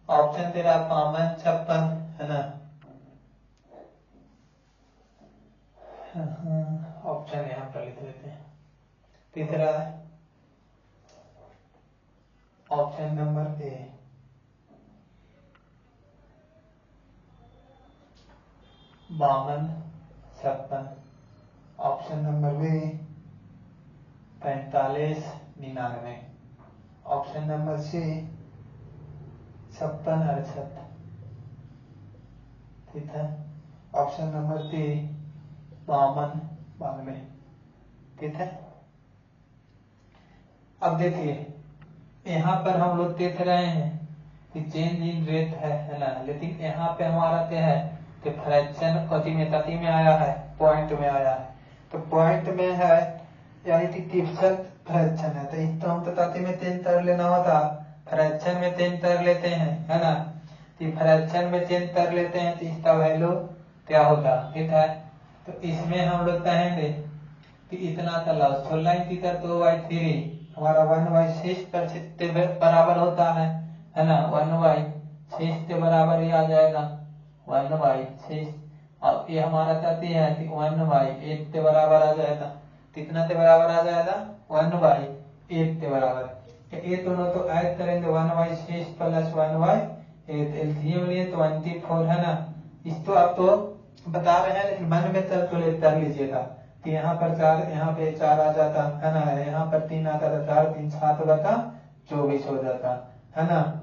ऑप्शन तेरा 56 है ना, ऑप्शन यहाँ पर लिख लेते हैं। तीसरा option number A 52 option number B 4599, option number C 5668, ठीक है। Option number 3 52 92। ठीक है। अब देखिए यहाँ पर हम लोग देख रहे हैं कि चेंज इन रेट है ना, लेकिन यहाँ पे हमारा क्या है कि फ्रैक्शन कति में आया है, पॉइंट में आया है। तो पॉइंट में है यानी कि प्रतिशत फ्रैक्शन है, तो इसको हम तो ताती में चेंज कर लेना होता, फ्रैक्शन में चेंज कर लेते हैं, है ना। तो फ्रैक्शन में चेंज कर लेते हैं तो इसका वैल्यू क्या होगा, ठीक है। तो इसमें हम लोग कहेंगे कि इतना का लॉस 16 हमारा 1/6 के बराबर होता है ना। 1/6 के बराबर ही आ जाएगा 1/6। अब ये हमारा कहती है कि 1/8 के बराबर आ जाएगा। कितना के बराबर आ जाएगा 1/8 के बराबर। ये दोनों तो ऐड करेंगे 1/6 प्लस 1/8 एलसीएम लिए 24 है ना। इसको आप तो बता रहे हैं लेकिन मन में कैलकुलेट कर लीजिएगा कि यहाँ पर 4, यहाँ पे 4 आ जाता है ना, यहाँ पर 3 आता था, 4 3 7/24 हो जाता है ना।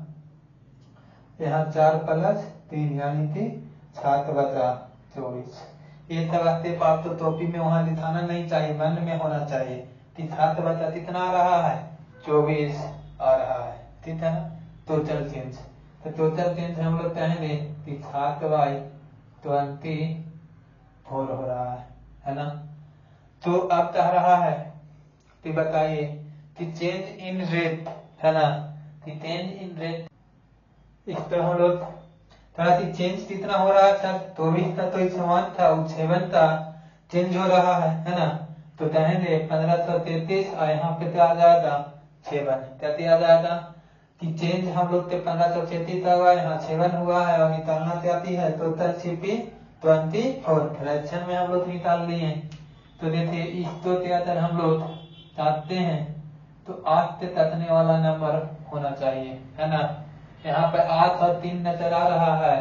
यहाँ 4 प्लस 3 यानी कि 7/24। ये सब स्टेप आप तो टोपी में वहां दिखाना नहीं चाहिए, मन में होना चाहिए कि 7 बचा कितना आ रहा है 24 आ रहा है, ठीक है ना। टोटल चेंज, तो टोटल चेंज हम लोग कहेंगे कि 7/24 हो रहा है ना। तो अब कह रहा है कि बताइए कि चेंज इन रेट है ना, कि चेंज इन रेट इस तरह हम लोग थोड़ा सी चेंज कितना हो रहा है सर, 24 का तो समान था, 7 का चेंज हो रहा है ना। तो कहेंगे 1533 और यहाँ पे क्या आ जाएगा 7, क्या आ जाएगा कि चेंज हम लोग के 1533 का हुआ, यहाँ 7 हुआ है और निकालना चाहती है टोटल CP 24 फ्रैक्शन में हम लोग निकाल लिए। तो देखिए इसको अगर हम लोग काटते हैं तो 8 से कटने वाला नंबर होना चाहिए, है ना। यहाँ पर 8 और 3 नजर आ रहा है,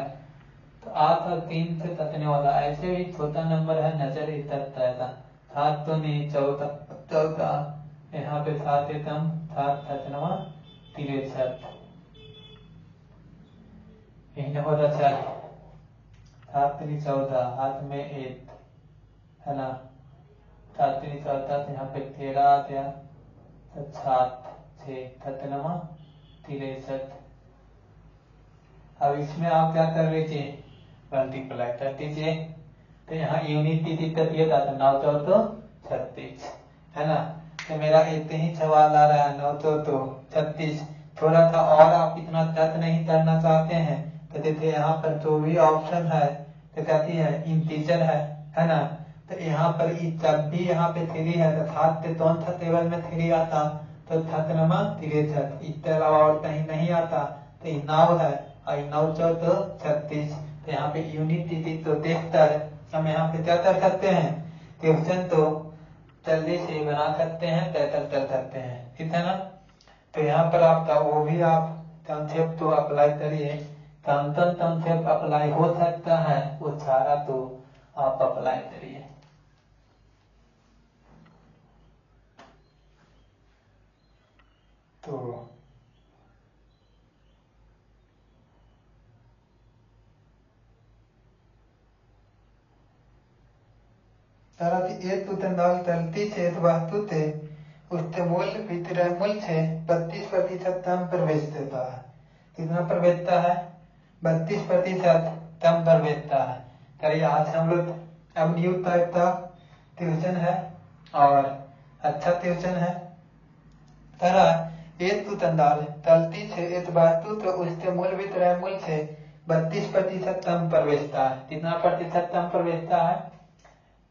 तो 8 और 3 से कटने वाला ऐसे भी छोटा नंबर है, नजर ही तक आएगा। 7 तो नहीं 14, यहाँ पे 7 एकम 7 7 63 यही होता 7 3 14 हाथ में 1 है ना, 7 3 14 यहाँ पे 13 आ गया, 7 6 63। अब इसमें आप क्या कर लीजिए मल्टीप्लाई कर दीजिए, तो यहाँ यूनिट की दिक्कत ये था 9 4 36 है ना। तो मेरा इतने ही सवाल आ रहा है 9 4 36। थोड़ा सा और आप इतना तर्क नहीं करना चाहते हैं तो देखिए यहाँ पर जो भी ऑप्शन है तो कहती है इंटीजर है ना। तो यहाँ पर जब भी यहाँ पे 3 है तो 7 के कौन सा टेबल में 3 आता, तो 7 इसके अलावा और कहीं नहीं आता। तो 9 है और 9 4 36। तो यहाँ पे यूनिट डिजिट तो देखकर हम यहाँ पे क्या कर सकते हैं, क्वेश्चन तो जल्दी से बना सकते हैं, टैकल कर सकते हैं, ठीक है ना। तो यहाँ पर आपका वो भी आप कंसेप्ट तो अप्लाई करिए, कंसेप्ट अप्लाई हो सकता है वो सारा तो आप अप्लाई करिए। तो तलती से वास्तु थे उसके मूल्य विक्रय मूल्य से 32% कम प्रवेश देता है। कितना पर बेचता है 32% कम पर बेचता है। करिए आज हम लोग अब न्यू टाइप का ट्यूशन है और अच्छा ट्यूशन है। तरह एक तंदाल तलती से एक वास्तु तो उसके मूल्य विक्रय मूल्य से 32% कम पर बेचता है। कितना प्रतिशत कम पर बेचता है,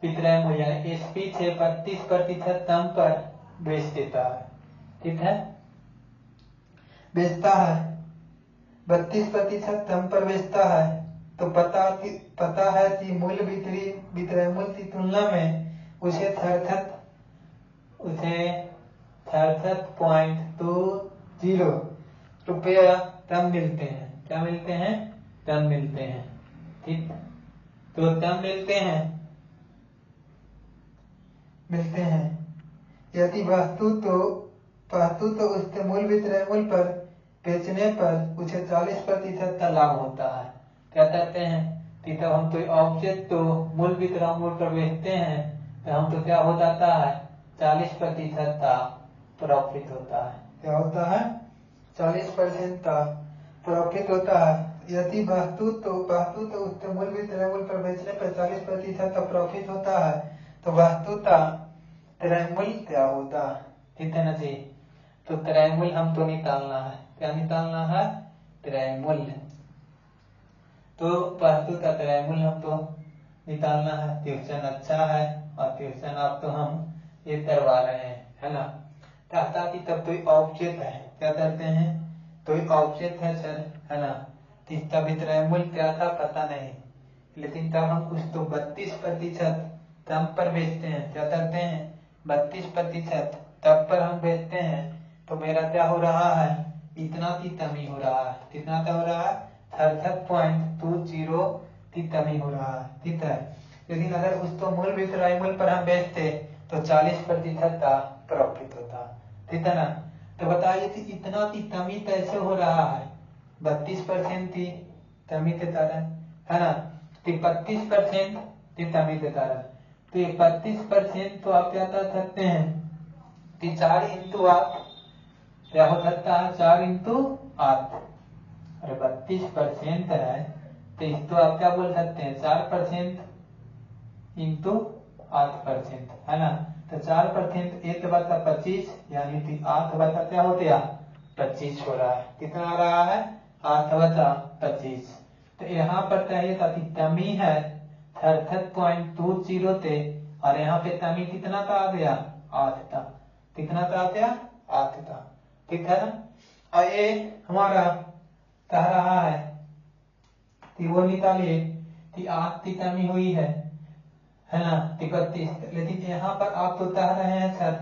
विक्रय मूल्य SP से 32% कम पर बेच देता है, ठीक है। बेचता है 32% कम पर बेचता है तो पता है कि मूल्य विक्रय मूल्य की तुलना में उसे 67.20 रुपया कम मिलते हैं। क्या मिलते हैं, कम मिलते हैं, ठीक। तो कम मिलते हैं यदि वास्तु तो उसके मूल विक्रय मूल्य पर बेचने पर उसे 40% का लाभ होता है। क्या कहते हैं कि तब हम कोई ऑब्जेक्ट तो मूल विक्रम मूल पर बेचते हैं तो हम तो क्या हो जाता है 40% का प्रॉफिट होता है। क्या होता है 40% का प्रॉफिट होता है। यदि वस्तु तो उसके मूल विक्रय मूल्य पर बेचने पर 40% का प्रॉफिट होता है तो वस्तुतः क्रय मूल्य क्या होता है, ठीक है ना जी। तो क्रय मूल्य हमको निकालना है। क्या निकालना है क्रय मूल्य। तो वस्तु का क्रय मूल्य हमको निकालना है। ट्यूशन अच्छा है और ट्यूशन आप तो हम ये करवा रहे हैं, है ना। ताकि तब कोई ऑब्जेक्ट है क्या करते हैं कोई ऑब्जेक्ट है सर, है ना। इसका भी क्रय मूल्य क्या था पता नहीं, लेकिन तब हम उसको 32% कम पर बेचते हैं। क्या करते हैं 32% तब पर हम बेचते हैं तो मेरा क्या हो रहा है इतना की कमी हो रहा है। कितना का हो रहा है 33.20 की कमी हो रहा है, ठीक है। लेकिन अगर उसको मूल विक्रय मूल्य पर हम बेचते तो 40% का प्रॉफिट होता, ठीक है ना। तो बताइए कि इतना की कमी कैसे हो रहा है 32% की कमी के कारण, है ना। 32% की कमी के कारण तो ये 32% तो आप क्या कर सकते हैं कि 4 इंटू 8 क्या हो सकता है 4 इंटू 8 और 32% है तो इसको आप क्या बोल सकते हैं 4% इंटू 8%, है ना। तो 4% 8/25 यानी कि 8 क्या हो गया 25 हो रहा है। कितना आ रहा है 8/25। तो यहाँ पर चाहिए था कि कमी है 33.20 थे और यहाँ पे कमी कितना का आ गया 8 था। कितना का आ गया 8 था, ठीक है ना। और ये हमारा कह रहा है कि वो निकालिए कि 8 की कमी हुई है ना 32, लेकिन यहाँ पर आप तो कह रहे हैं सर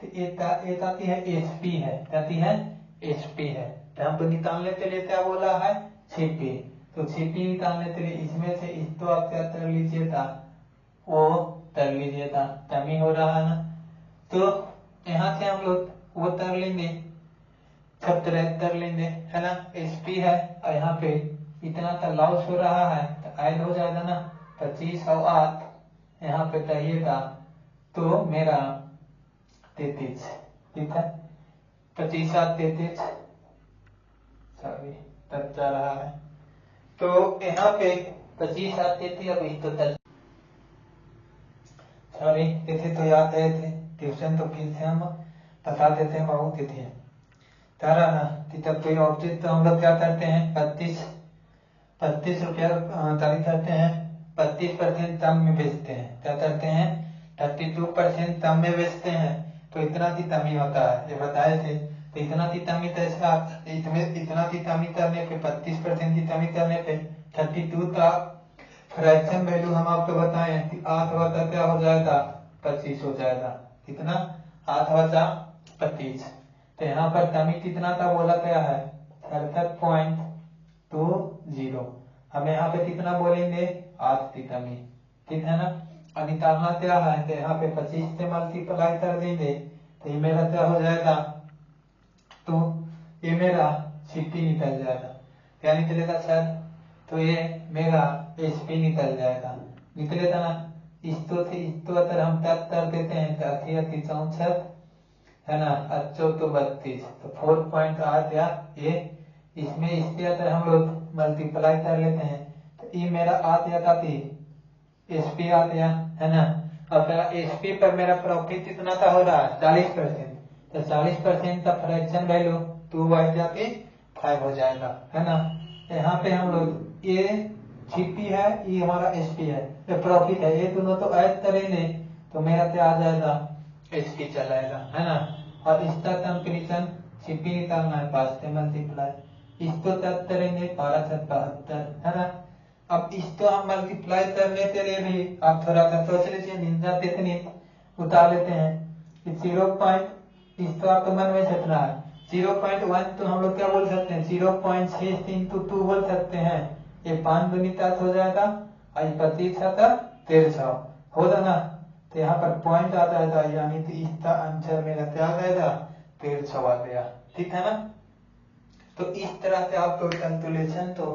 कि एक आती है एचपी है, कहती है एचपी है। तो हमको निकालने के लिए क्या बोला है सीपी। तो सीपी निकालने के लिए इसमें से इसको आप क्या कर लीजिए था वो कर लीजिए था, कमी हो रहा है ना। तो यहाँ से हम लोग वो कर लेंगे सब्ट्रैक्ट कर लेंगे, है ना। एचपी है और यहाँ पे इतना का लॉस हो रहा है तो ऐड हो जाएगा ना 25 और 8 यहाँ पे कहिएगा तो मेरा 33, ठीक है। 25 और 33 सॉरी तब जा रहा है तो यहाँ पे 25 और 33 अब इसको सॉरी तिथि तो याद रहे थे ट्यूशन तो फिर से हम बता देते हैं बहुत तिथि तारा ना कि तब कोई ऑब्जेक्ट तो हम लोग क्या करते हैं 25 रुपया तारीख करते हैं 32% कम में बेचते हैं। क्या करते हैं 32% कम में बेचते हैं तो इतना की कमी होता है, ये बताए थे। तो इतना की कमी कैसे आप इतना की कमी करने पे 32% की कमी करने पे 32 का फ्रैक्शन वैल्यू हम आपको बताए कि 8 क्या हो जाएगा 25 हो जाएगा। कितना 8/25। तो यहाँ पर कमी कितना का बोला गया है 33.20। हम यहाँ पे कितना बोलेंगे 8 की कमी, ठीक है ना। और निकालना क्या है तो यहाँ पे 25 से मल्टीप्लाई कर देंगे तो ये मेरा क्या हो जाएगा तो ये मेरा सीपी निकल जाएगा। क्या निकलेगा सर तो ये मेरा एचपी निकल जाएगा, निकलेगा ना। इसको अगर हम टैप कर देते हैं तो 64 है ना 32 तो 4.8 या ये इसमें इसके अगर हम लोग मल्टीप्लाई कर लेते हैं तो ये मेरा आ गया काफी एचपी आ गया, है ना। अब एचपी पर मेरा प्रॉफिट कितना का हो रहा है 40%। तो 40% का फ्रैक्शन वैल्यू 2/5 हो जाएगा, है ना। यहाँ पे हम लोग ये सीपी है ये हमारा एचपी है, ये प्रॉफिट है, ये दोनों तो ऐड करेंगे तो मेरा क्या आ जाएगा एचपी चलाएगा, है ना। और इसका कंपेरिजन सीपी निकालना है 5 से मल्टीप्लाई इसको तब करेंगे 12/72, है ना। अब इसको हम मल्टीप्लाई करने के लिए भी आप थोड़ा सा सोच लीजिए निंजा टेक्निक उतार लेते हैं कि 0. इसको आपको मन में सोचना है 0.1 तो हम लोग क्या बोल सकते हैं 0.6 into 2 बोल सकते हैं। ये 5 गुणित हो जाएगा और 25 1300 होगा ना। तो यहाँ पर पॉइंट आ जाएगा यानी कि इसका आंसर मेरा क्या आ जाएगा 1300 आ गया, ठीक है ना। तो इस तरह से आपको कैलकुलेशन तो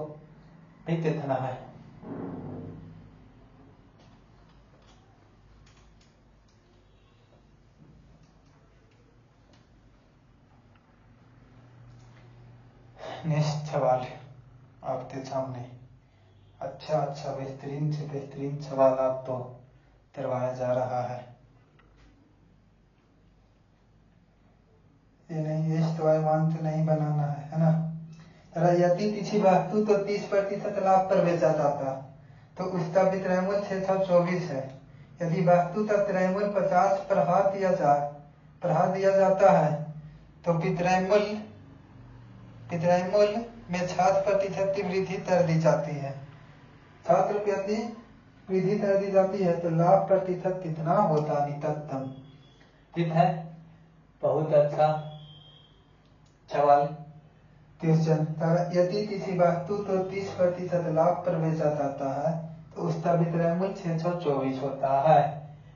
नहीं देखना है। नेक्स्ट सवाल आपके सामने अच्छा बेहतरीन से बेहतरीन सवाल आपको करवाया जा रहा है। ये नहीं मान नहीं बनाना है ना। यदि किसी वस्तु तो 30% लाभ पर बेचा जाता तो उसका विक्रयमूल्य 624 है। यदि वस्तु का क्रयमूल्य 50 पर हाथ दिया जाता है तो विक्रयमूल्य में 60% की वृद्धि कर दी जाती है। 60 की वृद्धि कर दी जाती है तो लाभ प्रतिशत कितना होता निकटतम। ठीक है, बहुत अच्छा सवाल। यदि किसी वस्तु तो 30% लाभ पर बेचा जाता है तो उसका विक्रयमूल्य 624 होता है।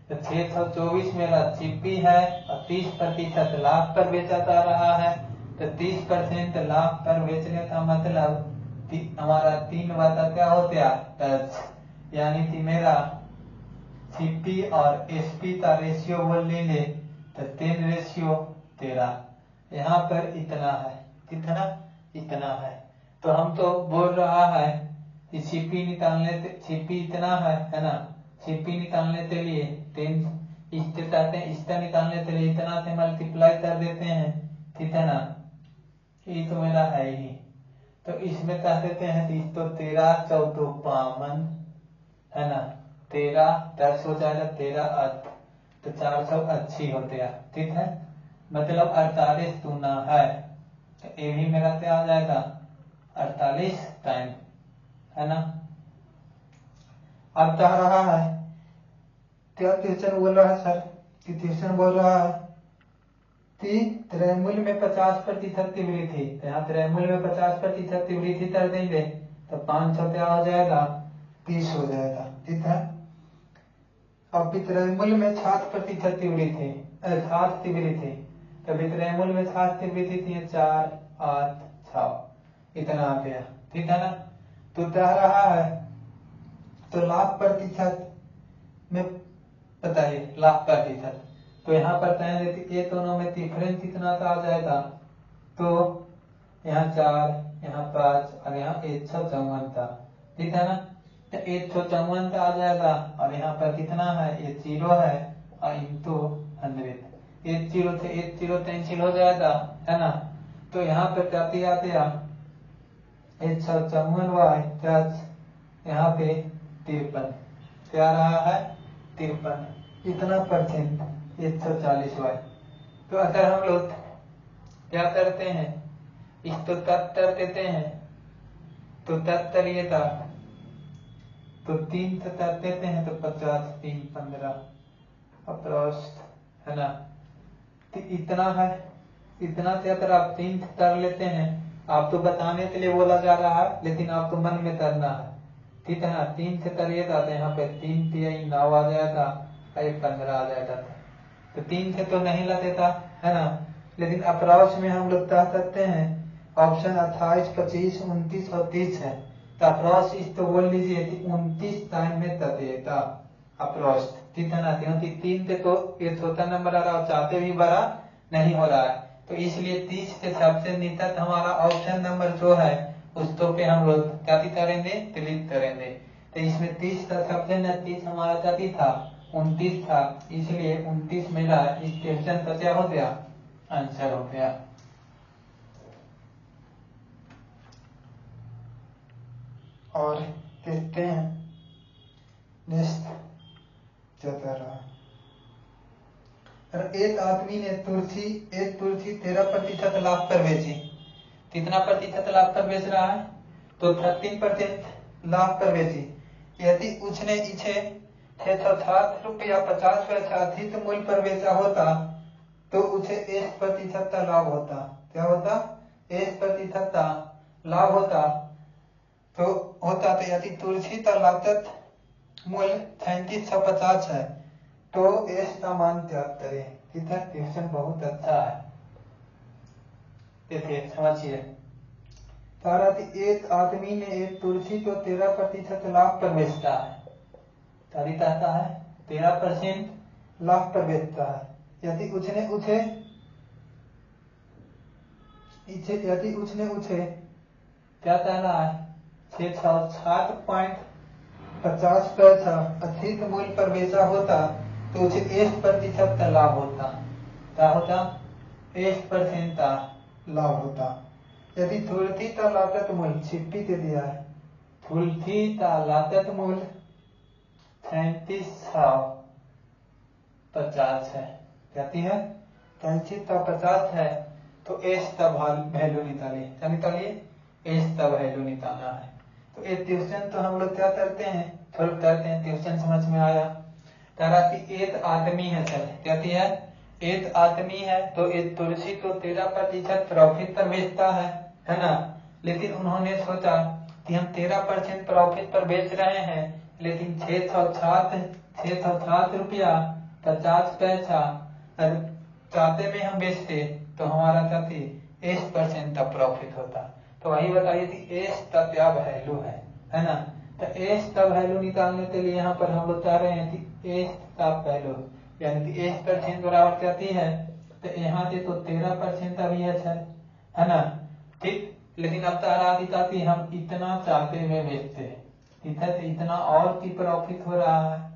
तो 624 मेरा चिप्पी है और 30% लाभ पर बेचा जा रहा है। तो 30% लाभ पर बेचने का मतलब हमारा 3 बटा क्या होता है 10, यानी कि मेरा सीपी और एसपी का रेशियो बोल लेंगे तो 10:13। यहाँ पर इतना है, कितना इतना है। तो हम तो बोल रहा है कि सीपी इतना है ना। सीपी निकालने के लिए 10 इसका निकालने के लिए इतना से मल्टीप्लाई कर देते हैं, ठीक है ना। ये तो मेरा है ही, तो इसमें कह देते हैं तो 13 14 52 है ना। 13 10 हो जाएगा, 13 8 तो 480 हो गया। ठीक है, मतलब 48 गुना है तो ये भी मेरा क्या आ जाएगा 48 टाइम, है ना। अब कह रहा है क्या क्वेश्चन बोल रहा है सर कि क्वेश्चन बोल रहा है कि त्रैमूल्य में 50% की वृद्धि। यहाँ त्रैमूल्य में 50% की वृद्धि कर देंगे तो 500 क्या हो जाएगा 30 हो जाएगा। ठीक है, अब विक्रयमूल्य में 60% की वृद्धि 60 की वृद्धि तो विक्रयमूल्य में 60 की वृद्धि थी 4 8 6 इतना आ गया। ठीक है ना। तो कह रहा है तो लाभ प्रतिशत में बताइए लाभ प्रतिशत। तो यहाँ पर कहेंगे कि ये दोनों में डिफरेंस कितना का आ जाएगा। तो यहाँ 4 यहाँ 5 और यहाँ 154 था। ठीक है ना, तो 154 का आ जाएगा और यहाँ पर कितना है ये 0 है और इंटू 100 0 से 0 कैंसिल हो जाएगा, है ना। तो यहाँ पर जाते आते 154 यहाँ पे 53 क्या रहा है 53 इतना परसेंट 140 तो अगर हम लोग क्या करते हैं इसको तब कर देते हैं तो तब करिए था तो 3 से तब देते हैं तो 50 3 15 अप्रोक्स, है ना। तो इतना है, इतना से अगर आप 3 से कर लेते हैं, आप तो बताने के लिए बोला जा रहा है लेकिन आपको मन में करना है। ठीक है ना, 3 से करिएगा तो यहाँ पे 3 3 9 आ जाएगा और 15 आ जाएगा। तो 3 से तो नहीं लगेगा, है ना, लेकिन अप्रोक्स में हम लोग कह सकते हैं ऑप्शन 28 25 29 और 30 है। तो अप्रोक्स इस तो बोल लीजिए कि 29 टाइम में तदेगा अप्रोक्स। ठीक है ना, क्योंकि 3 से तो ये छोटा नंबर आ रहा है, चाहते भी बड़ा नहीं हो रहा है, तो इसलिए 30 के सबसे निकट हमारा ऑप्शन नंबर जो है उसको पे हम लोग क्या करेंगे क्लिक करेंगे। तो इसमें 30 का सबसे नजदीक हमारा क्या था 29 था, इसलिए 29 मेरा इस क्वेश्चन का क्या हो गया आंसर हो गया। और देखते हैं नेक्स्ट क्या कर रहा है। एक आदमी ने तुलसी 13% लाभ पर बेची। कितना प्रतिशत लाभ पर बेच रहा है तो 13% लाभ पर बेची। यदि उसने इसे 660 रुपया 50 पैसा अधिक मूल्य पर बेचा होता तो उसे 1% का लाभ होता। क्या होता 1% का लाभ होता। तो यदि तुलसी का लागत मूल्य 3750 है तो एस का मान ज्ञात करें। कितना क्वेश्चन बहुत अच्छा है, देखिए समझिए। एक आदमी ने एक तुलसी को 13% लाभ पर बेचता है। तारीख आता है 13% लाभ पर बेचता है। यदि उसने उसे क्या कह रहा है 660.50 पैसा अधिक मूल्य पर बेचा होता तो उसे 1% का लाभ होता। क्या होता? 1% लाभ होता। यदि थूलता लागत मूल्य छिट्टी दे दिया है, थूलता लागत मूल्य 3750 है, कहती है 3750 है, तो एस तब वैल्यू निकालिए। क्या निकालिए? एस तब वैल्यू निकालना है। तो ये ट्यूशन तो हम लोग क्या करते हैं, सॉल्व करते हैं। ट्यूशन समझ में आया? तारा की एक आदमी है सर, कहती है एक आदमी है तो एक तुलसी तो 13% प्रॉफिट पर बेचता है ना। लेकिन उन्होंने सोचा कि हम 13% प्रॉफिट पर बेच रहे हैं, लेकिन 607 रुपया 50 पैसा चाहते में हम बेचते तो हमारा क्या थी 1% का प्रॉफिट होता। तो वही बताइए कि एस का क्या वैल्यू है ना। तो एस का वैल्यू निकालने के लिए यहाँ पर हम लोग चाह रहे हैं कि एस का वैल्यू यानी कि 1% बराबर क्या है, तो यहाँ से तो 13% अभी है सर, है ना। ठीक, लेकिन अब तारा दिखाती हम इतना चाहते में बेचते, ठीक है, तो इतना और की प्रॉफिट हो रहा है,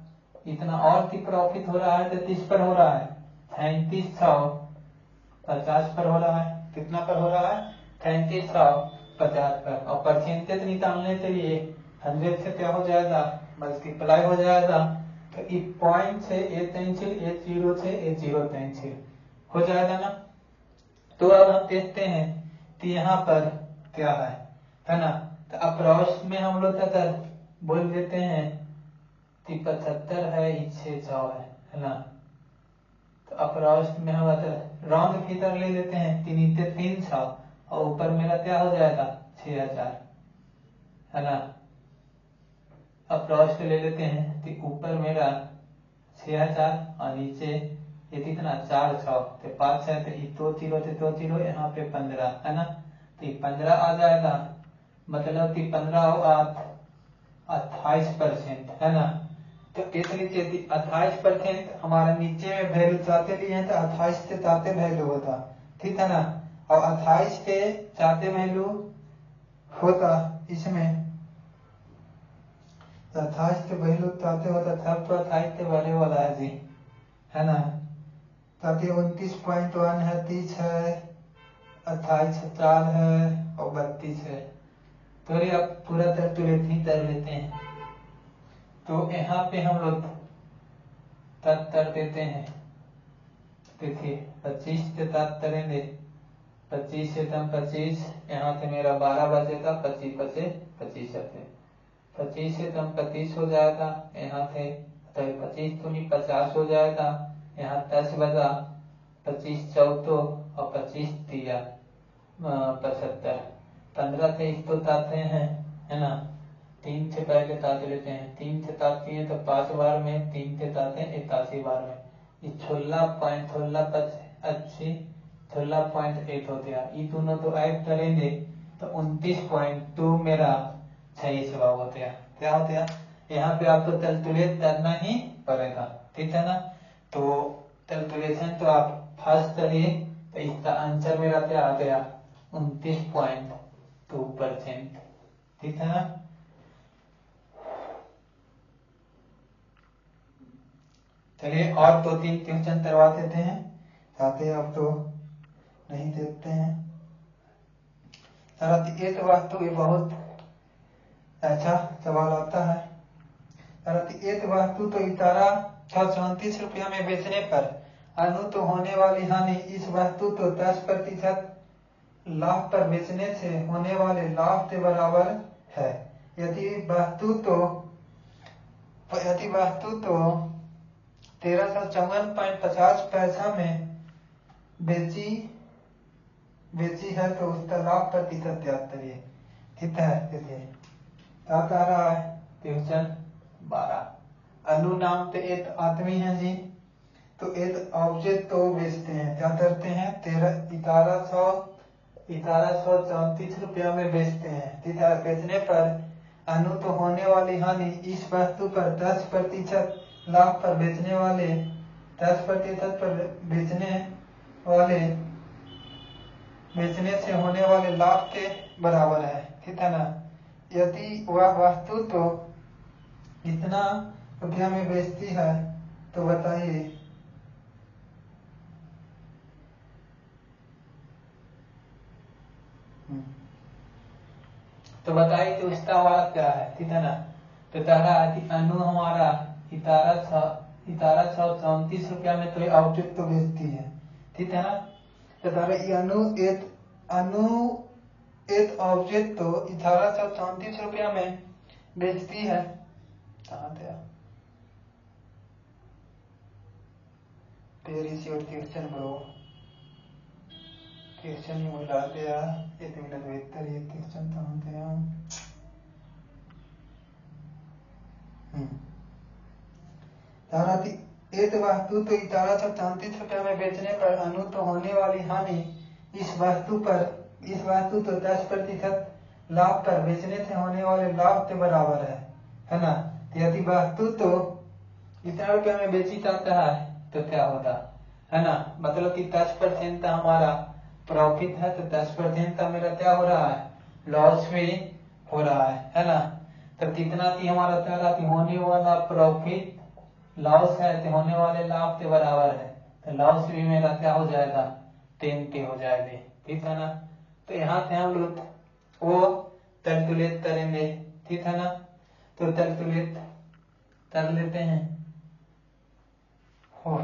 इतना और की प्रॉफिट हो रहा है तो किस पर हो रहा है 3750 पर हो रहा है। कितना पर हो रहा है 3750 पर। और परसेंटेज निकालने के लिए 100 से क्या हो जाएगा मल्टीप्लाई हो जाएगा। तो इस पॉइंट से A0 से A0 हो जाएगा ना। तो अब हम देखते हैं कि यहाँ पर क्या है ना। तो अप्रोक्स में हम लोग क्या बोल देते हैं कि 75 है, 600 है ना। तो अप्रोक्स में हम राउंड फिगर ले लेते हैं 300 और ऊपर मेरा क्या हो जाएगा 6000, है ना। अप्रोक्स ले लेते हैं कि ऊपर मेरा 6000 और नीचे ये कितना 400, तो 5 है तो 2 यहाँ पे 15, है ना। तो 15 आ जाएगा, मतलब कि 15 और 28%, है ना। तो इस नीचे 28% हमारा नीचे में वैल्यू चाहते लिए हैं तो 28 से चाहते वैल्यू होता, ठीक है ना। और 28 से चाहते वैल्यू होता इसमें 28 के वैल्यू चाहते होता तब तो 28 के वैल्यू वाला है जी, है ना। ताकि 29.1 है, 30 है, 28 4 है और 32 है। तो ये अब पूरा कैलकुलेट ही कर लेते हैं। तो यहाँ पे हम लोग तक कर देते हैं, देखिए 25 से तक करेंगे, 25 से कम 25, यहाँ से मेरा 12 बचेगा, 25 बचे 25 है, 25 से कम 25 हो जाएगा, यहाँ से 25 तो नहीं 50 हो जाएगा, यहाँ 10 बजा, 25 14 और 25 दिया 75, 15 से इसको ताते हैं, है ना। 3 से पहले ताते लेते हैं, 3 से ताते हैं तो 5 बार में, 3 से ताते हैं 81 बार में, 16.8 हो गया। ये दोनों तो ऐड करेंगे तो 29.2 मेरा सही जवाब हो गया। क्या हो गया? यहाँ पे आपको कैलकुलेट करना ही पड़ेगा, ठीक है ना। तो कैलकुलेशन तो आप फर्स्ट करिए, तो इसका आंसर मेरा क्या आ गया 29.2%, ठीक है ना। चलिए और 2-3 क्वेश्चन करवा देते हैं, चाहते अब तो नहीं देखते हैं। एक वस्तु ये बहुत अच्छा सवाल आता है। एक वस्तु तो इतारा 634 रुपया में बेचने पर अनुत होने वाली हानि इस वस्तु तो 10% लाभ पर बेचने से होने वाले लाभ के बराबर है। यदि वस्तु तो 1354.50 पैसा में बेची है तो उसका लाभ प्रतिशत ज्ञात करिए, ठीक है। देखिए क्या कह रहा है क्वेश्चन 12। अनु नाम पे एक आदमी है जी, तो एक ऑब्जेक्ट तो बेचते हैं, क्या करते हैं 1134 रुपया में बेचते हैं, ठीक है। बेचने पर अनु तो होने वाली हानि इस वस्तु पर 10% लाभ पर बेचने वाले 10% पर बेचने से होने वाले लाभ के बराबर है, ठीक है ना। यदि वह वस्तु तो इतना रुपया में बेचती है तो बताइए कि उसका वाला क्या है, ठीक है ना। तो तारा अनु हमारा 1734 रुपया में तो ऑब्जेक्ट तो बेचती है, ठीक है ना। तो तारा अनु एक ऑब्जेक्ट तो 1834 रुपया में बेचती है। कहाँ थे तेरी और तिरछन ब्रो, तिरछन ही मिला दिया 1 मिनट बेहतर ये तिरछन कहाँ थे तारा एक वस्तु तो 1834 रुपया में बेचने पर अनु तो होने वाली हानि इस वस्तु तो 10% लाभ पर बेचने से होने वाले लाभ के बराबर है ना। यदि वस्तु तो इतना रुपया में बेची जाता है तो क्या होता है ना, मतलब कि 10% हमारा प्रॉफिट है तो 10% का मेरा क्या हो रहा है, लॉस भी हो रहा है ना। तो कितना थी हमारा तारा थी होने वाला प्रॉफिट लॉस है तो होने वाले लाभ के बराबर है, तो लॉस भी मेरा क्या हो जाएगा 10 पे हो जाएगा, ठीक है ना। तो यहाँ से हम लोग वो कैलकुलेट करेंगे, ठीक है ना। तो कैलकुलेट कर लेते हैं हो।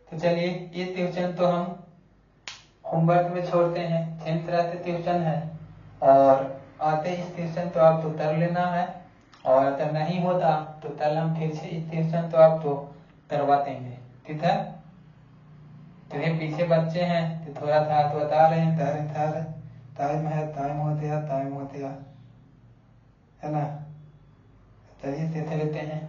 तो चलिए ये ट्यूशन तो हम होमवर्क में छोड़ते हैं, 10 तरह से ट्यूशन है और आते इस ट्यूशन तो आपको कर लेना है, और अगर नहीं होता तो कल हम फिर से इस ट्यूशन तो आपको करवा देंगे, ठीक है। तो ये पीछे बच्चे हैं तो थोड़ा सा तो बता रहे हैं टाइम होते है ना। चलिए लेते हैं।